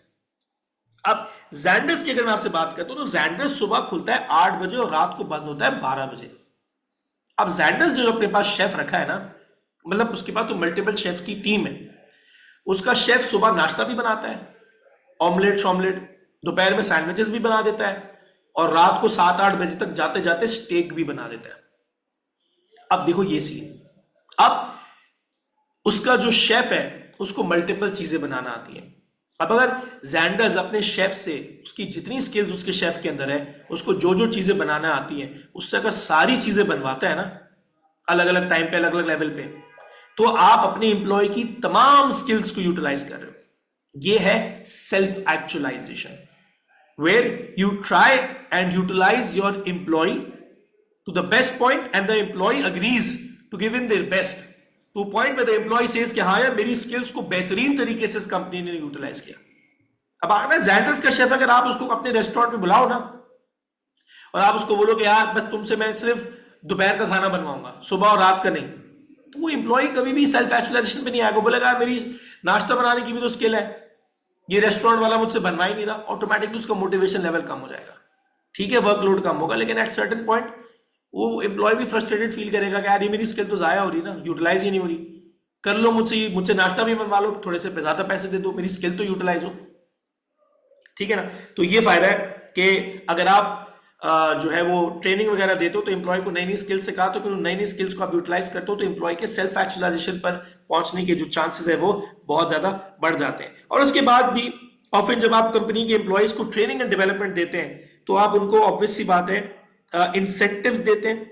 अब जैंडर्स की अगर मैं आपसे बात करता हूं तो जैंडर्स सुबह खुलता है 8 बजे और रात को बंद होता है 12 बजे। अब जैंडर्स जो अपने पास शेफ रखा है ना, मतलब उसके पास तो मल्टीपल शेफ की टीम है। उसका शेफ सुबह नाश्ता भी बनाता है, ऑमलेट शॉमलेट, दोपहर में सैंडविचेस भी बना देता है और रात को 7-8 बजे तक जाते जाते स्टेक भी बना देता है। अब देखो ये सीन, अब उसका जो शेफ है उसको मल्टीपल चीजें बनाना आती है। अब अगर जैंडर्स अपने शेफ से उसकी जितनी स्किल्स उसके शेफ के अंदर है, उसको जो जो चीजें बनाना आती हैं, उससे अगर सारी चीजें बनवाता है ना अलग अलग टाइम पे अलग अलग लेवल पे, तो आप अपने एम्प्लॉय की तमाम स्किल्स को यूटिलाइज कर रहे हो। ये है self actualisation, where you try and utilise your employee to the best point and the employee agrees to give in their best to point with the employee says कि हाँ यार मेरी स्किल्स को बेहतरीन तरीके से इस कंपनी ने यूटिलाइज किया। अब अगर जैंडर्स का शेफ अगर आप उसको अपने रेस्टोरेंट में बुलाओ ना और आप उसको बोलो कि यार बस तुमसे मैं सिर्फ दोपहर का खाना बनवाऊंगा, सुबह और रात का नहीं, तो वो एम्प्लॉय कभी भी सेल्फ एक्चुअलाइजेशन पे नहीं आएगा। बोलेगा मेरी नाश्ता बनाने की भी तो स्किल है, ये रेस्टोरेंट वाला मुझसे बनवा ही नहीं रहा। ऑटोमेटिकली उसका मोटिवेशन लेवल कम हो जाएगा। ठीक है, वर्कलोड कम होगा, लेकिन एट सर्टेन पॉइंट वो एम्प्लॉय भी फ्रस्ट्रेटेड फील करेगा कि यार ये मेरी स्किल तो जाया हो रही ना, यूटिलाइज ही नहीं हो रही। कर लो मुझसे नाश्ता भी बनवा लो, थोड़े से ज्यादा पैसे दे दो, मेरी स्किल तो यूटिलाइज हो। ठीक है ना। तो ये फायदा है कि अगर आप जो है वो ट्रेनिंग वगैरह देते हो तो एम्प्लॉय को नई नई स्किल्स सिखा, तो फिर नई नई स्किल्स को आप यूटिलाइज करते हो तो एम्प्लॉय के सेल्फ एक्चुअलाइजेशन पर पहुंचने के जो चांसेस है वो बहुत ज्यादा बढ़ जाते हैं। और उसके बाद भी ऑफन जब आप कंपनी के एम्प्लॉयज को ट्रेनिंग एंड डेवलपमेंट देते हैं तो आप उनको ऑब्वियस सी बात है इंसेंटिव्स देते हैं।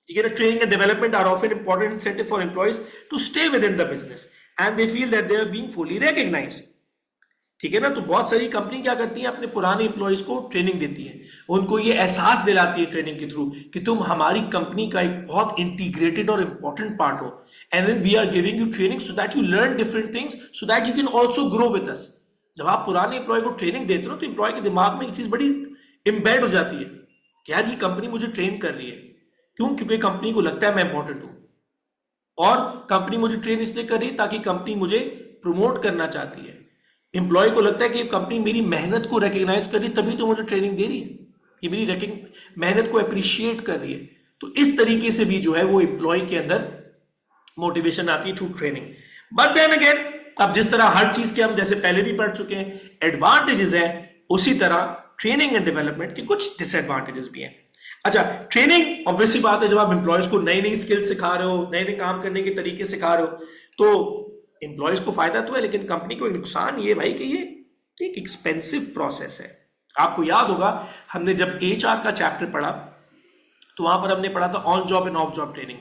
ठीक है ना। Training and development are often important incentive for employees to stay with in the business and they feel that they are being fully recognised. ठीक है ना। तो बहुत सारी कंपनी क्या करती है, अपने पुराने एम्प्लॉयज को ट्रेनिंग देती है, उनको ये एहसास दिलाती है ट्रेनिंग के थ्रू कि तुम हमारी कंपनी का एक बहुत इंटीग्रेटेड और इंपॉर्टेंट पार्ट हो, and then we are giving you training so that you learn different things so that you can also grow with us. जब आप पुराने एम्प्लॉय को ट्रेनिंग देते हो तो एम्प्लॉय के दिमाग में एक चीज बड़ी इम्बेड हो जाती है कि यार ये कंपनी मुझे ट्रेन कर रही है। क्यों? क्योंकि कंपनी को लगता है मैं इंपॉर्टेंट हूं और कंपनी मुझे ट्रेन इसलिए कर रही है ताकि कंपनी मुझे प्रमोट करना चाहती है। एम्प्लॉय को लगता है कि कंपनी मेरी मेहनत को रिकग्नाइज कर रही है, तभी तो मुझे ट्रेनिंग दे रही है, ये मेरी मेहनत को अप्रिशिएट कर रही है। तो इस तरीके से भी जो है वो एम्प्लॉय के अंदर मोटिवेशन आती है through training. But then again, अब जिस तरह हर चीज के हम जैसे पहले भी पढ़ चुके हैं एडवांटेजेस है, उसी तरह ट्रेनिंग एंड डेवलपमेंट के कुछ डिसएडवांटेजेस भी हैं। अच्छा, ट्रेनिंग ऑब्वियसली बात है, जब आप एम्प्लॉयज को नई नई स्किल सिखा रहे हो, नए नए काम करने के तरीके सिखा रहे हो, तो एम्प्लॉयज को फायदा तो है, लेकिन कंपनी को नुकसान ये भाई कि ये एक एक्सपेंसिव प्रोसेस है। आपको याद होगा हमने जब एचआर का चैप्टर पढ़ा तो वहां पर हमने पढ़ा था on job end of job training,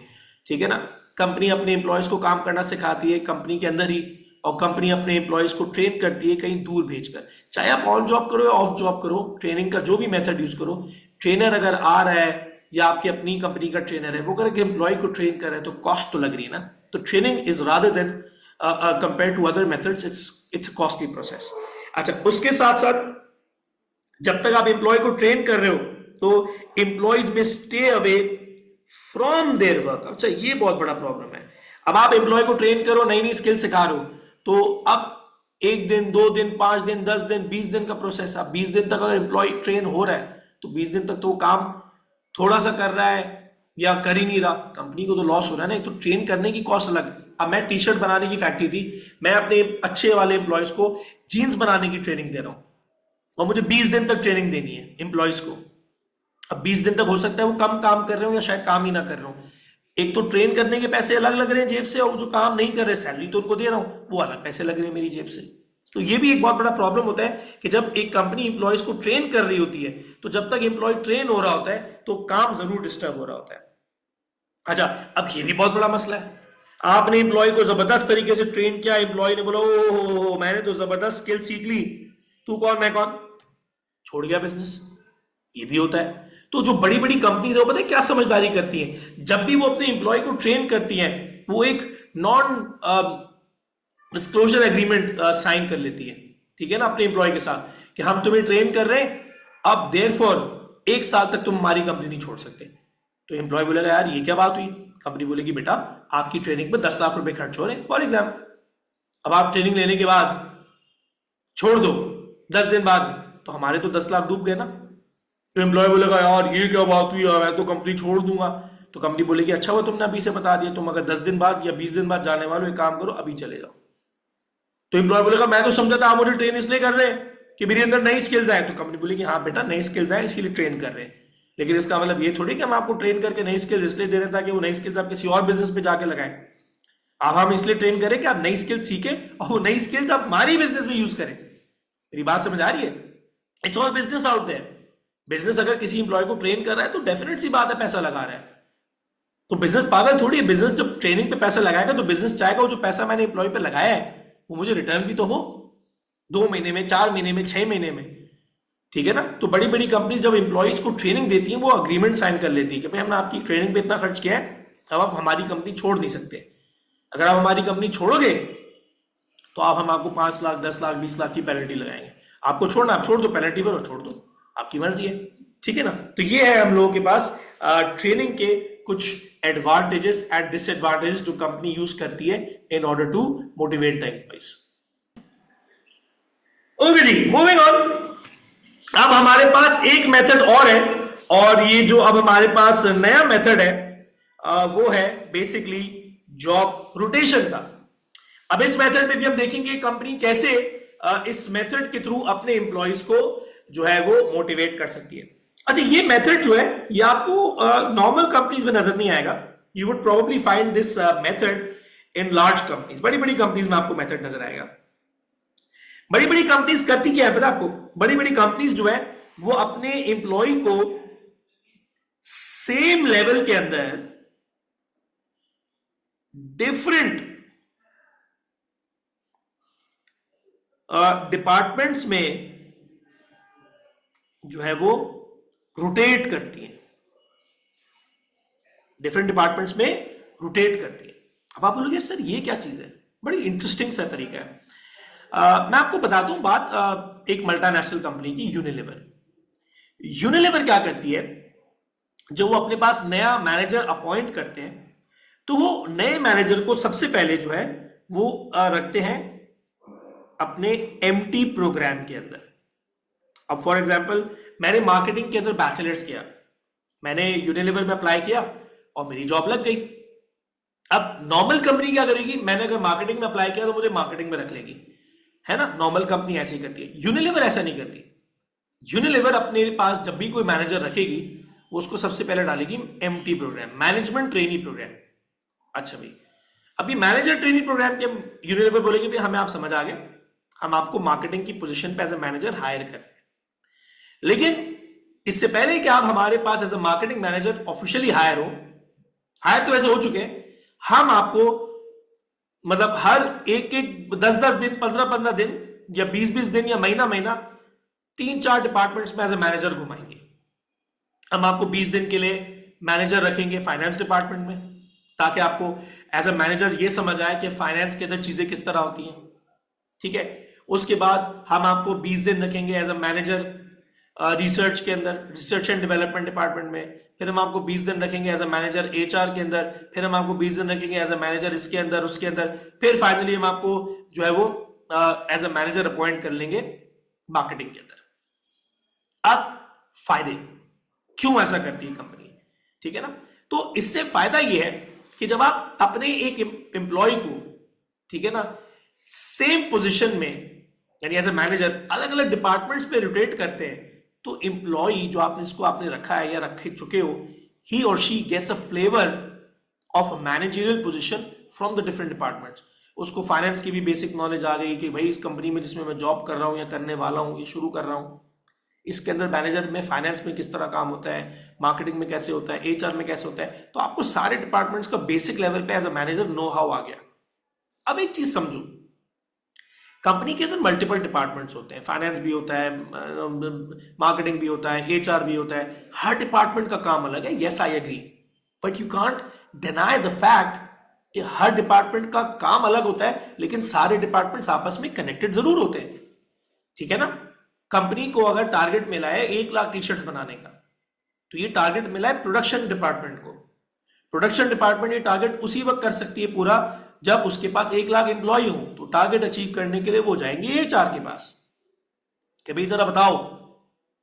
ठीक है ना। कंपनी अपने एम्प्लॉयज को काम करना सिखाती है कंपनी के अंदर ही, और कंपनी अपने एम्प्लॉयज को ट्रेन करती है कहीं दूर भेजकर। चाहे आप ऑन जॉब करो या ऑफ जॉब करो, ट्रेनिंग का जो भी मेथड यूज करो, ट्रेनर अगर आ रहा है या आपकी अपनी कंपनी का ट्रेनर है, वो अगर एम्प्लॉय को ट्रेन कर रहा है तो कॉस्ट तो लग रही है ना। तो training is rather than compare to other methods, it's a costly process. अच्छा, उसके साथ साथ जब तक आप एम्प्लॉय को ट्रेन कर रहे हो तो एम्प्लॉयज में stay away from their work. अच्छा, ये बहुत बड़ा प्रॉब्लम है। अब आप एम्प्लॉय को ट्रेन करो, नई नई स्किल सिखा रहे हो, तो अब 1 दिन 2 दिन 5 दिन 10 दिन 20 दिन का प्रोसेस। अब 20 दिन तक अगर एम्प्लॉय ट्रेन हो रहा है तो 20 दिन तक तो वो काम थोड़ा सा कर रहा है या कर ही नहीं रहा, कंपनी को तो लॉस हो रहा है ना। तो ट्रेन करने की कॉस्ट अलग। अब मैं टी शर्ट बनाने की फैक्ट्री थी, मैं अपने अच्छे वाले एम्प्लॉयज को जीन्स बनाने की ट्रेनिंग दे रहा हूं और मुझे 20 दिन तक ट्रेनिंग देनी है एम्प्लॉयज को। अब 20 दिन तक हो सकता है वो कम काम कर रहे हो या शायद काम ही ना कर रहे हो। एक तो ट्रेन करने के पैसे अलग लग रहे हैं जेब से, और जो काम नहीं कर रहे सैलरी तो उनको दे रहा हूं, वो अलग पैसे लग रहे हैं मेरी जेब से। तो ये भी एक बहुत बड़ा प्रॉब्लम होता है कि जब एक कंपनी एम्प्लॉयज को ट्रेन कर रही होती है, तो जब तक एम्प्लॉय ट्रेन हो रहा होता है तो काम जरूर डिस्टर्ब हो रहा होता है। अच्छा, अब ये भी बहुत बड़ा मसला है। आपने एम्प्लॉय को जबरदस्त तरीके से ट्रेन किया, एम्प्लॉय ने बोला ओ मैंने तो जबरदस्त स्किल सीख ली, तू कौन मैं कौन, छोड़ गया बिजनेस। ये भी होता है। तो जो बड़ी बड़ी कंपनीज है वो पता है क्या समझदारी करती हैं, जब भी वो अपने एम्प्लॉय को ट्रेन करती हैं वो एक नॉन डिस्क्लोजर एग्रीमेंट साइन कर लेती है, ठीक है ना, अपने एम्प्लॉय के साथ कि हम तुम्हें ट्रेन कर रहे हैं, अब देयरफॉर 1 साल तक तुम हमारी कंपनी नहीं छोड़ सकते। तो एम्प्लॉय बोलेगा यार ये क्या बात हुई। कंपनी बोलेगी बेटा आपकी ट्रेनिंग पे 10 लाख रुपए खर्च हो रहे हैं फॉर एग्जाम्पल, अब आप ट्रेनिंग लेने के बाद छोड़ दो 10 दिन बाद, तो हमारे तो 10 लाख डूब गए ना। तो एम्प्लॉय बोलेगा यार ये क्या बात हुई, मैं तो कंपनी छोड़ दूंगा। तो कंपनी बोलेगी अच्छा वो तुमने अभी से बता दिया, तुम अगर 10 दिन बाद या 20 दिन बाद जाने वाले हो, एक काम करो अभी चले जाओ। तो एम्प्लॉय बोलेगा मैं तो समझा था आप मुझे ट्रेन इसलिए कर रहे हैं कि मेरे अंदर नई स्किल्स आए। तो कंपनी बोलेगी हाँ बेटा नई स्किल्स आए इसीलिए ट्रेन कर रहे हैं, लेकिन इसका मतलब ये थोड़ी कि हम आपको ट्रेन करके नई स्किल्स इसलिए दे रहे हैं ताकि वो नई स्किल्स आप किसी और बिजनेस पे जाके लगाएं। अब हम इसलिए ट्रेन करें कि आप नई स्किल्स सीखें और वो नई स्किल्स आप हमारी बिजनेस में यूज करें। मेरी बात समझ आ रही है? It's all business out there. Business अगर किसी इंप्लॉय को ट्रेन कर रहा है तो डेफिनेट सी बात है पैसा लगा रहा है। तो बिजनेस पागल थोड़ी है, बिजनेस जब ट्रेनिंग पे पैसा लगाएगा तो बिजनेस चाहेगा वो जो पैसा मैंने इंप्लॉय पे लगाया है वो मुझे रिटर्न भी तो हो 2 महीने में, 4 महीने में, 6 महीने में, ठीक है ना। तो बड़ी बड़ी कंपनीज जब इंप्लॉइज को ट्रेनिंग देती हैं वो अग्रीमेंट साइन कर लेती है कि भाई हमने आपकी ट्रेनिंग पे इतना खर्च किया है, अब आप हमारी कंपनी छोड़ नहीं सकते। अगर आप हमारी कंपनी छोड़ोगे तो हम आपको 5 लाख 10 लाख 20 लाख की पेनल्टी लगाएंगे। आपको छोड़ना आप छोड़ दो, पेनल्टी भरो छोड़ दो, आपकी मर्जी है, ठीक है ना। तो ये है हम लोगों के पास ट्रेनिंग के कुछ एडवांटेजेस एंड डिसएडवांटेजेस जो कंपनी यूज करती है in order to motivate the employees. Okay जी, मूविंग ऑन। अब हमारे पास एक मेथड और है, और ये जो अब हमारे पास नया मेथड है वो है बेसिकली जॉब रोटेशन का। अब इस मेथड में भी हम देखेंगे कंपनी कैसे इस मेथड के थ्रू अपने एम्प्लॉइज को जो है वो मोटिवेट कर सकती है। अच्छा, ये मेथड जो है ये आपको नॉर्मल कंपनीज में नजर नहीं आएगा। You would probably find this method in large companies. बड़ी बड़ी कंपनीज में आपको मेथड नजर आएगा। बड़ी बड़ी कंपनीज करती क्या है पता आपको? बड़ी बड़ी कंपनीज जो है वो अपने एम्प्लॉय को सेम लेवल के अंदर डिफरेंट डिपार्टमेंट्स में जो है वो रोटेट करती है, डिफरेंट डिपार्टमेंट्स में रोटेट करती है। अब आप बोलोगे सर ये क्या चीज है? बड़ी इंटरेस्टिंग सा तरीका है। मैं आपको बताता हूं बात एक मल्टीनेशनल कंपनी की, यूनिलीवर। यूनिलीवर क्या करती है, जब वो अपने पास नया मैनेजर अपॉइंट करते हैं तो वो नए मैनेजर को सबसे पहले जो है वो रखते हैं अपने एमटी प्रोग्राम के अंदर। अब फॉर एग्जांपल मैंने मार्केटिंग के अंदर बैचलर्स किया, मैंने यूनिलीवर में अप्लाई किया और मेरी जॉब लग गई। अब नॉर्मल कंपनी क्या करेगी, मैंने अगर मार्केटिंग में अप्लाई किया तो मुझे मार्केटिंग में रख लेगी, है ना। नॉर्मल कंपनी ऐसे ही करती है, यूनिलीवर ऐसा नहीं करती। यूनिलीवर अपने पास जब भी कोई मैनेजर रखेगी वो उसको सबसे पहले डालेगी MT programme, management trainee programme. अच्छा भाई, अभी मैनेजर ट्रेनिंग प्रोग्राम के यूनिलीवर बोलेगी भाई हमें आप समझ आ गए, हम आपको मार्केटिंग की पोजीशन पे एज ए मैनेजर हायर कर रहे हैं, लेकिन इससे पहले कि आप हमारे पास as a marketing manager officially hire हो, हायर तो ऐसे हो चुके हैं, हम आपको मतलब हर एक 10-10 दिन, 15-15 दिन या 20-20 दिन या महीना 3-4 डिपार्टमेंट्स में एज ए मैनेजर घुमाएंगे। हम आपको 20 दिन के लिए मैनेजर रखेंगे फाइनेंस डिपार्टमेंट में, ताकि आपको एज ए मैनेजर ये समझ आए कि फाइनेंस के अंदर चीजें किस तरह होती हैं, ठीक है। उसके बाद हम आपको 20 दिन रखेंगे एज ए मैनेजर रिसर्च के अंदर, रिसर्च एंड डेवलपमेंट डिपार्टमेंट में। फिर हम आपको 20 दिन रखेंगे एज ए मैनेजर एचआर के अंदर। फिर हम आपको 20 दिन रखेंगे एज ए मैनेजर इसके अंदर, उसके अंदर। फिर फाइनली हम आपको जो है वो एज ए मैनेजर अपॉइंट कर लेंगे मार्केटिंग के अंदर। अब फायदे क्यों ऐसा करती है कंपनी, ठीक है ना। तो इससे फायदा यह है कि जब आप अपने एक एम्प्लॉय को, ठीक है ना, सेम पोजीशन में यानी एज ए मैनेजर अलग अलग डिपार्टमेंट्स पे रोटेट करते हैं, तो एम्प्लॉय जो आपने इसको आपने रखा है या रख चुके हो, ही और she gets a flavour of managerial position from the different departments. उसको फाइनेंस की भी बेसिक नॉलेज आ गई कि भाई इस कंपनी में जिसमें मैं जॉब कर रहा हूं या करने वाला हूं, ये शुरू कर रहा हूं, इसके अंदर मैनेजर में फाइनेंस में किस तरह काम होता है, मार्केटिंग में कैसे होता है, एचआर में कैसे होता है। तो आपको सारे डिपार्टमेंट्स का बेसिक लेवल पे as a manager know how आ गया। अब एक चीज समझो, कंपनी के अंदर मल्टीपल डिपार्टमेंट्स होते हैं, फाइनेंस भी होता है, मार्केटिंग भी होता है, एचआर भी होता है, हर डिपार्टमेंट का काम अलग है। Yes I agree, but you can't deny the fact कि हर डिपार्टमेंट का काम अलग होता है, लेकिन सारे डिपार्टमेंट्स आपस में कनेक्टेड जरूर होते हैं, ठीक है ना। कंपनी को अगर टारगेट मिला है 1 लाख टी शर्ट्स बनाने का, तो ये टारगेट मिला है प्रोडक्शन डिपार्टमेंट को। प्रोडक्शन डिपार्टमेंट ये टारगेट उसी वक्त कर सकती है पूरा जब उसके पास 1 लाख एम्प्लॉय हो। तो टारगेट अचीव करने के लिए वो जाएंगे एचआर के पास कि भाई जरा बताओ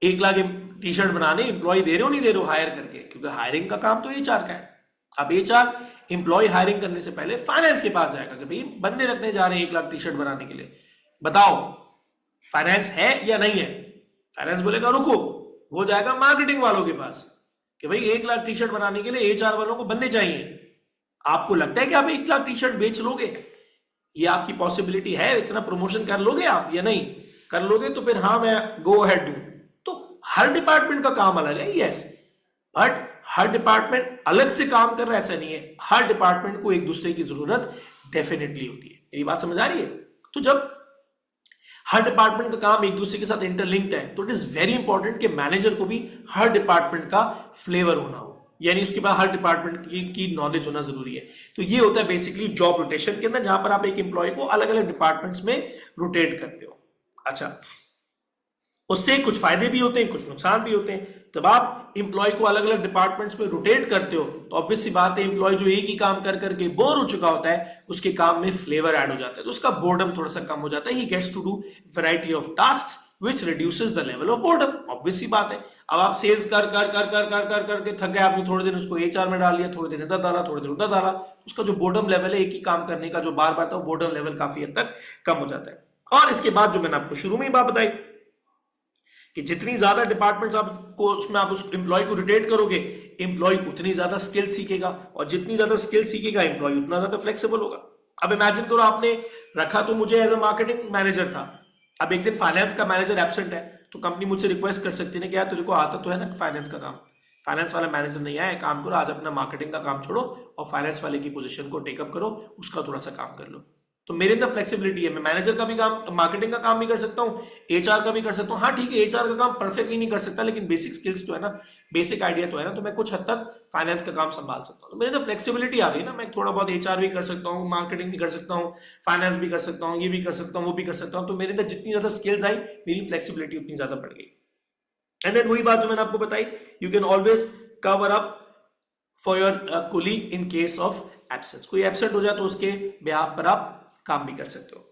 1 लाख टी शर्ट बनाने एम्प्लॉय दे रहे हो नहीं दे रहे हो हायर करके, क्योंकि हायरिंग का काम तो एचआर का है। अब एचआर एम्प्लॉय हायरिंग करने से पहले फाइनेंस के पास जाएगा कि भाई बंदे रखने जा रहे हैं 1 लाख टी शर्ट बनाने के लिए, बताओ फाइनेंस है या नहीं है। फाइनेंस बोलेगा रुको, वो जाएगा मार्केटिंग वालों के पास कि भाई 1 लाख टी शर्ट बनाने के लिए एचआर वालों को बंदे चाहिए। आपको लगता है कि आप 1 लाख टी शर्ट बेच लोगे, ये आपकी पॉसिबिलिटी है, इतना प्रमोशन कर लोगे आप या नहीं कर लोगे, तो फिर हाँ मैं गो अहेड दूं। तो हर डिपार्टमेंट का काम अलग है, यस, बट हर डिपार्टमेंट अलग से काम कर रहा है ऐसा नहीं है। हर डिपार्टमेंट को एक दूसरे की जरूरत डेफिनेटली होती है। मेरी बात समझ आ रही है। तो जब हर डिपार्टमेंट का काम एक दूसरे के साथ इंटरलिंक्ड है, तो इट इज वेरी इंपॉर्टेंट कि मैनेजर को भी हर डिपार्टमेंट का फ्लेवर होना हो, यानी उसके पास हर डिपार्टमेंट की नॉलेज होना जरूरी है। तो ये होता है बेसिकली जॉब रोटेशन के अंदर, जहां पर आप एक एम्प्लॉय को अलग अलग डिपार्टमेंट्स में रोटेट करते हो। अच्छा, उससे कुछ फायदे भी होते हैं, कुछ नुकसान भी होते हैं। जब आप एम्प्लॉय को अलग अलग डिपार्टमेंट्स में रोटेट करते हो, तो ऑब्वियस सी बात है एम्प्लॉय जो एक ही काम कर करके बोर हो चुका होता है, उसके काम में फ्लेवर ऐड हो जाता है, तो उसका बोर्डम थोड़ा सा कम हो जाता है। He gets to do variety of tasks which reduces the level of boredom. Obvious सी बात है। अब आप सेल्स कर कर कर कर कर कर करके थक गए, आपने थोड़े दिन उसको एचआर में डाल दिया, थोड़े दिन इधर डाला, थोड़े दिन उधर डाला, उसका जो बोर्डम लेवल है एक ही काम करने का जो बार बार था, वो बोर्डम लेवल काफी हद तक कम हो जाता है। और इसके बाद जो मैंने आपको शुरू में ही बात बताई कि जितनी ज्यादा डिपार्टमेंट्स आपको उसमें आप उस एम्प्लॉय को रोटेट करोगे, एम्प्लॉय उतनी ज्यादा स्किल सीखेगा, और जितनी ज्यादा स्किल सीखेगा एम्प्लॉय उतना ज्यादा फ्लेक्सिबल होगा। अब इमेजिन करो आपने रखा तो मुझे एज अ मार्केटिंग मैनेजर था, अब एक दिन फाइनेंस का मैनेजर एब्सेंट है, तो कंपनी मुझसे रिक्वेस्ट कर सकती है कि यार तेरे को आता तो है ना फाइनेंस का काम, फाइनेंस वाला मैनेजर नहीं आया, काम करो आज अपना मार्केटिंग का काम छोड़ो और फाइनेंस वाले की पोजीशन को टेकअप करो, उसका थोड़ा सा काम कर लो। तो मेरे अंदर फ्लेक्सिबिलिटी है, मैं मैनेजर का भी काम, मार्केटिंग का काम भी कर सकता हूँ, एचआर का भी कर सकता हूँ। हाँ ठीक है, एचआर का काम परफेक्टली नहीं कर सकता, लेकिन बेसिक स्किल्स तो है ना, बेसिक आइडिया तो है ना, तो मैं कुछ हद तक फाइनेंस का काम संभाल सकता हूँ। तो मेरे अंदर फ्लेक्सिबिलिटी आ गई ना, मैं थोड़ा बहुत एचआर भी कर सकता हूँ, मार्केटिंग भी कर सकता हूँ, फाइनेंस भी कर सकता हूँ, ये भी कर सकता हूँ, वो भी कर सकता हूँ। तो मेरे अंदर जितनी ज्यादा स्किल्स आई, मेरी फ्लेक्सिबिलिटी उतनी ज्यादा बढ़ गई। एंड देन वही बात जो मैंने आपको बताई, you can always cover up for your colleague in case of absence. कोई एब्सेंट हो जाए तो उसके बिहाफ पर आप काम भी कर सकते हो।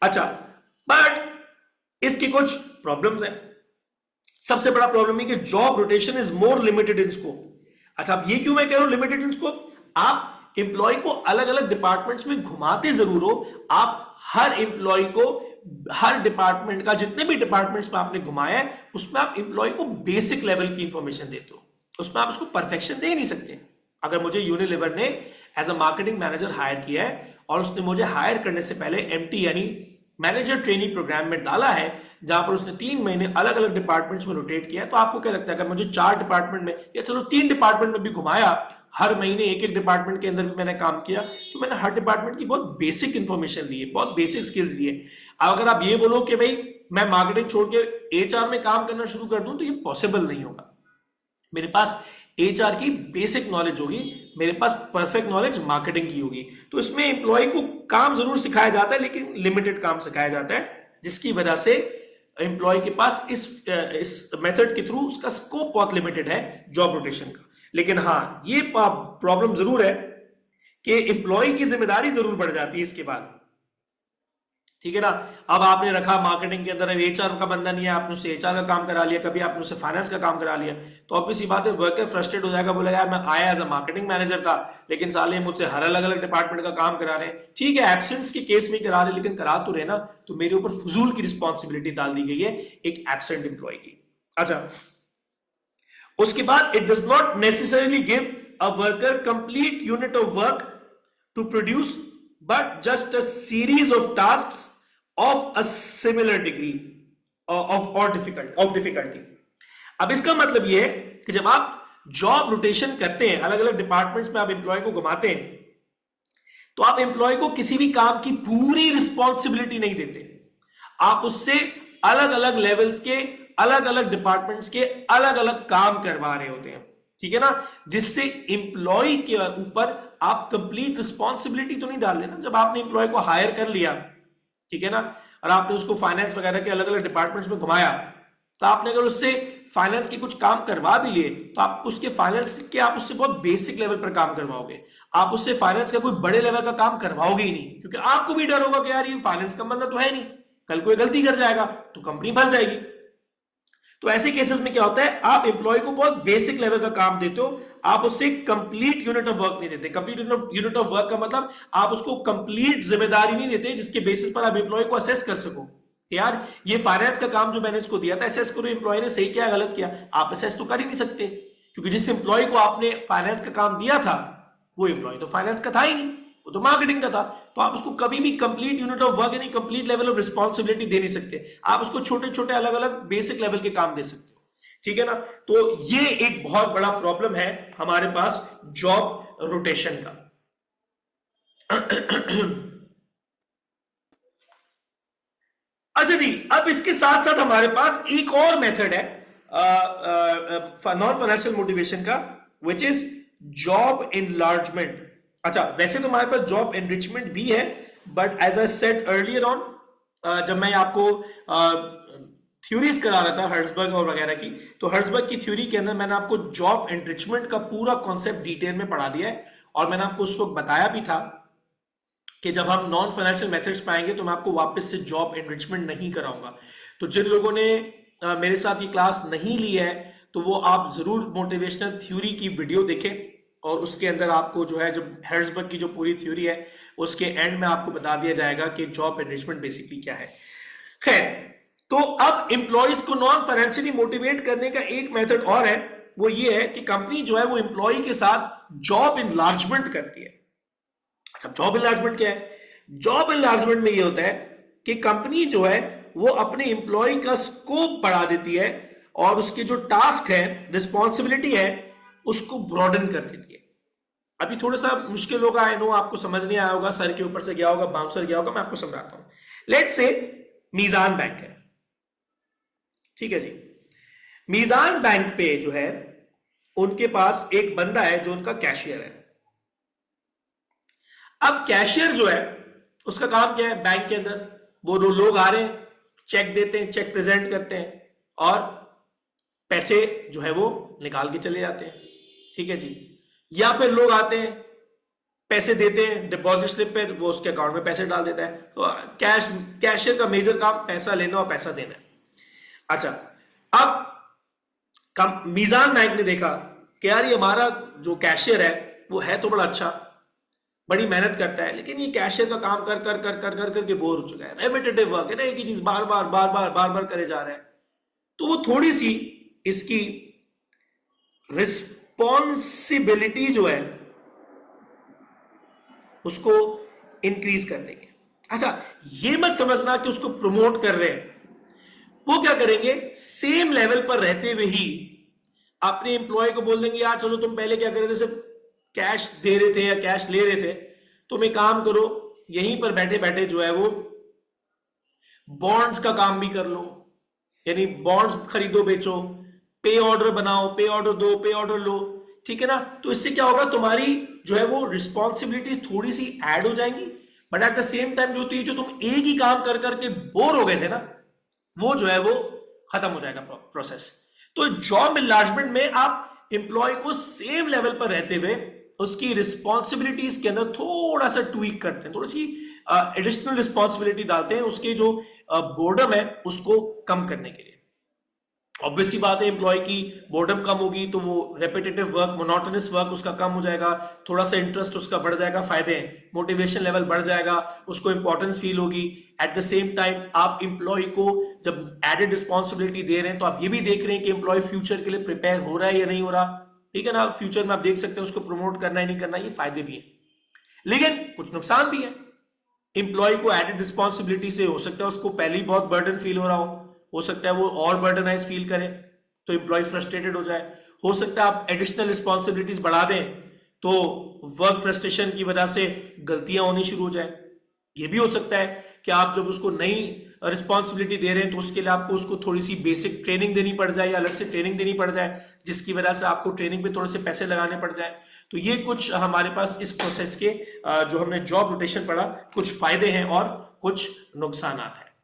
अच्छा, बट इसकी कुछ प्रॉब्लम्स हैं। सबसे बड़ा प्रॉब्लम है कि job rotation is more limited in scope. अच्छा, अब ये क्यों मैं कह रहा हूं लिमिटेड इन स्कोप? आप एम्प्लॉय को अलग अलग डिपार्टमेंट्स में घुमाते जरूर हो, आप हर एम्प्लॉय को हर डिपार्टमेंट का, जितने भी डिपार्टमेंट्स में आपने घुमाया है, उसमें आप एम्प्लॉय को बेसिक लेवल की इंफॉर्मेशन देते हो, उसमें आप उसको परफेक्शन दे नहीं सकते। अगर मुझे यूनिलीवर ने as a marketing manager hire किया है और उसने मुझे हायर करने से पहले एमटी यानी मैनेजर ट्रेनिंग प्रोग्राम में डाला है, जहां पर उसने 3 महीने अलग अलग डिपार्टमेंट्स में रोटेट किया है, तो आपको क्या लगता है अगर मुझे 4 डिपार्टमेंट में या चलो 3 डिपार्टमेंट में भी घुमाया, हर महीने एक एक डिपार्टमेंट के अंदर भी मैंने काम किया, तो मैंने हर डिपार्टमेंट की बहुत बेसिक इंफॉर्मेशन ली है, बहुत बेसिक स्किल्स ली है। अगर आप ये बोलो कि भाई मैं मार्केटिंग छोड़ के एचआर में काम करना शुरू कर दूं, तो ये पॉसिबल नहीं होगा। मेरे पास एचआर की बेसिक नॉलेज होगी, मेरे पास परफेक्ट नॉलेज मार्केटिंग की होगी। तो इसमें एम्प्लॉय को काम जरूर सिखाया जाता है, लेकिन लिमिटेड काम सिखाया जाता है, जिसकी वजह से एम्प्लॉय के पास इस मेथड के थ्रू उसका स्कोप बहुत लिमिटेड है जॉब रोटेशन का। लेकिन हाँ, ये प्रॉब्लम जरूर है कि एम्प्लॉय की जिम्मेदारी जरूर बढ़ जाती है इसके बाद, ठीक है ना। अब आपने रखा मार्केटिंग के अंदर, एचआर का बंदा नहीं है, आपने उससे एचआर का काम करा लिया, कभी आपने उससे फाइनेंस का काम करा लिया, तो ऑब्वियस सी बात है वर्कर फ्रस्ट्रेट हो जाएगा, बोलेगा यार मैं आया एज अ मार्केटिंग मैनेजर था, लेकिन साले मुझसे हर अलग अलग डिपार्टमेंट का काम करा रहे हैं। ठीक है, एब्सेंस के केस में करा रहे, लेकिन करा तो रहे ना, तो मेरे ऊपर फजूल की रिस्पॉन्सिबिलिटी डाल दी गई है एक एब्सेंट एम्प्लॉय की। अच्छा, उसके बाद it does not necessarily give a worker complete unit of work to produce, but just a series of tasks of a similar degree of difficulty। अब इसका मतलब यह है कि जब आप जॉब रोटेशन करते हैं, अलग अलग डिपार्टमेंट्स में आप एम्प्लॉय को घुमाते हैं, तो आप एम्प्लॉय को किसी भी काम की पूरी रिस्पॉन्सिबिलिटी नहीं देते, आप उससे अलग अलग लेवल्स के, अलग अलग डिपार्टमेंट्स के अलग अलग काम करवा रहे होते हैं, ठीक है ना, जिससे एम्प्लॉय के ऊपर आप कंप्लीट रिस्पॉन्सिबिलिटी तो नहीं डाल रहे ना। जब आपने एम्प्लॉय को हायर कर लिया, ठीक है ना, और आपने उसको फाइनेंस वगैरह के अलग अलग डिपार्टमेंट्स में घुमाया, तो आपने अगर उससे फाइनेंस के कुछ काम करवा भी लिए, तो आप उसके फाइनेंस के आप उससे बहुत बेसिक लेवल पर काम करवाओगे, आप उससे फाइनेंस का कोई बड़े लेवल का काम करवाओगे ही नहीं, क्योंकि आपको भी डर होगा कि यार ये फाइनेंस का बंदा तो है नहीं, कल कोई गलती कर जाएगा तो कंपनी फंस जाएगी। तो ऐसे केसेस में क्या होता है, आप एम्प्लॉय को बहुत बेसिक लेवल का काम देते हो, आप उससे कंप्लीट यूनिट ऑफ वर्क नहीं देते। कंप्लीट यूनिट ऑफ वर्क का मतलब आप उसको कंप्लीट जिम्मेदारी नहीं देते, जिसके बेसिस पर आप एम्प्लॉय को असेस कर सको कि यार ये फाइनेंस का काम जो मैंने इसको दिया था, असेस करो एम्प्लॉय ने सही किया गलत किया। आप असेस तो कर ही नहीं सकते, क्योंकि जिस एम्प्लॉय को आपने फाइनेंस का काम दिया था, वो एम्प्लॉय तो फाइनेंस का था ही नहीं, वो तो मार्केटिंग का था। तो आप उसको कभी भी कंप्लीट यूनिट ऑफ वर्क यानी कंप्लीट लेवल ऑफ रिस्पॉन्सिबिलिटी दे नहीं सकते, आप उसको छोटे छोटे अलग अलग बेसिक लेवल के काम दे सकते हो, ठीक है ना। तो ये एक बहुत बड़ा प्रॉब्लम है हमारे पास जॉब रोटेशन का। अच्छा जी, अब इसके साथ साथ हमारे पास एक और मेथड है नॉन फाइनेंशियल मोटिवेशन का, विच इज जॉब इनलार्जमेंट। अच्छा, वैसे तो हमारे पास जॉब एनरिचमेंट भी है, but as I said earlier on, जब मैं आपको थ्योरीज करा रहा था हर्ट्जबर्ग और वगैरह की, तो हर्ट्जबर्ग की थ्योरी के अंदर मैंने आपको जॉब एनरिचमेंट का पूरा कॉन्सेप्ट डिटेल में पढ़ा दिया है, और मैंने आपको उस वक्त बताया भी था कि जब हम नॉन फाइनेंशियल मेथड्स पाएंगे तो मैं आपको वापस से जॉब एनरिचमेंट नहीं कराऊंगा। तो जिन लोगों ने मेरे साथ ये क्लास नहीं ली है, तो वो आप जरूर मोटिवेशनल थ्योरी की वीडियो देखें, और उसके अंदर आपको जो है, जब हर्ट्जबर्ग की जो पूरी थ्योरी है, उसके एंड में आपको बता दिया जाएगा कि जॉब एनरिचमेंट बेसिकली क्या है। खैर, तो अब एम्प्लॉयज को नॉन फाइनेंशियली मोटिवेट करने का एक मेथड और है, वो ये है कि कंपनी जो है वो एम्प्लॉय के साथ जॉब इनलार्जमेंट करती है। अच्छा, जॉब इनलार्जमेंट क्या है? जॉब इनलार्जमेंट में ये होता है कि कंपनी जो है वो अपने एम्प्लॉय का स्कोप बढ़ा देती है, और उसके जो टास्क है, रिस्पॉन्सिबिलिटी है, उसको ब्रॉडन कर देती है। अभी थोड़ा सा मुश्किल होगा, आई नो, आपको समझ नहीं आया होगा, सर के ऊपर से गया होगा, बाउंसर गया होगा, मैं आपको समझाता हूं। लेट्स से मीजान बैंक है, ठीक है जी। मीजान बैंक पे जो है उनके पास एक बंदा है जो उनका कैशियर है। अब कैशियर जो है उसका काम क्या है? बैंक के अंदर वो लोग आ रहे हैं, चेक देते हैं, चेक प्रेजेंट करते हैं, और पैसे जो है वो निकाल के चले जाते हैं, ठीक है जी। या फिर लोग आते हैं, पैसे देते हैं डिपॉजिट स्लिप पे, वो उसके अकाउंट में पैसे डाल देता है। तो कैशियर का मेजर काम पैसा लेना और पैसा देना है। अच्छा, अब मीजान बैंक ने देखा कि यार ये हमारा जो कैशियर है वो है तो बड़ा अच्छा, बड़ी मेहनत करता है, लेकिन ये कैशियर का काम कर कर कर कर कर करके बोर हो चुका है, रेपिटेटिव वर्क है ना, एक ही चीज बार बार बार बार बार बार करे जा रहा है। तो वो थोड़ी सी इसकी रिस्पॉन्सिबिलिटी जो है उसको इंक्रीज कर देंगे। अच्छा, ये मत समझना कि उसको प्रमोट कर रहे हैं, वो क्या करेंगे, सेम लेवल पर रहते हुए ही अपने एम्प्लॉय को बोल देंगे यार चलो तुम पहले क्या कर रहे थे, सिर्फ कैश दे रहे थे या कैश ले रहे थे, तुम एक काम करो यहीं पर बैठे बैठे जो है वो बॉन्ड्स का काम भी कर लो, यानी बॉन्ड्स खरीदो बेचो, पे ऑर्डर बनाओ, पे ऑर्डर दो, पे ऑर्डर लो, ठीक है ना। तो इससे क्या होगा, तुम्हारी जो है वो रिस्पॉन्सिबिलिटीज थोड़ी सी ऐड हो जाएंगी, but at the same time जो तुम एक ही काम कर करके बोर हो गए थे ना, वो जो है वो खत्म हो जाएगा प्रोसेस। तो जॉब एनलार्जमेंट में आप एम्प्लॉय को सेम लेवल पर रहते हुए उसकी रिस्पॉन्सिबिलिटीज के अंदर थोड़ा सा ट्वीक करते हैं, थोड़ी सी एडिशनल रिस्पॉन्सिबिलिटी डालते हैं, उसके जो बोर्डम है उसको कम करने के लिए। ऑब्वियस सी बात है, एम्प्लॉय की बोर्डम कम होगी तो वो रेपिटेटिव वर्क, मोनोटोनस वर्क उसका कम हो जाएगा, थोड़ा सा इंटरेस्ट उसका बढ़ जाएगा, फायदे हैं, मोटिवेशन लेवल बढ़ जाएगा, उसको इंपॉर्टेंस फील होगी। एट द सेम टाइम आप एम्प्लॉय को जब एडेड रिस्पॉन्सिबिलिटी दे रहे हैं तो आप ये भी देख रहे हैं कि एम्प्लॉय फ्यूचर के लिए प्रिपेयर हो रहा है या नहीं हो रहा, ठीक है ना। फ्यूचर में आप देख सकते हैं उसको प्रमोट करना है नहीं करना, ये फायदे भी है, लेकिन कुछ नुकसान भी है। एम्प्लॉय को एडेड रिस्पॉन्सिबिलिटी से हो सकता है उसको पहले ही बहुत बर्डन फील हो रहा हो सकता है वो और बर्डनाइज फील करे तो एम्प्लॉय फ्रस्ट्रेटेड हो सकता है आप एडिशनल रिस्पॉन्सिबिलिटीज बढ़ा दें तो वर्क फ्रस्ट्रेशन की वजह से गलतियां होनी शुरू हो जाए। ये भी हो सकता है कि आप जब उसको नई रिस्पॉन्सिबिलिटी दे रहे हैं तो उसके लिए आपको उसको थोड़ी सी बेसिक ट्रेनिंग देनी पड़ जाए या अलग से ट्रेनिंग देनी पड़ जाए, जिसकी वजह से आपको ट्रेनिंग पे थोड़े से पैसे लगाने पड़ जाए। तो ये कुछ हमारे पास इस प्रोसेस के जो हमने जॉब रोटेशन पढ़ा, कुछ फायदे हैं और कुछ नुकसान हैं।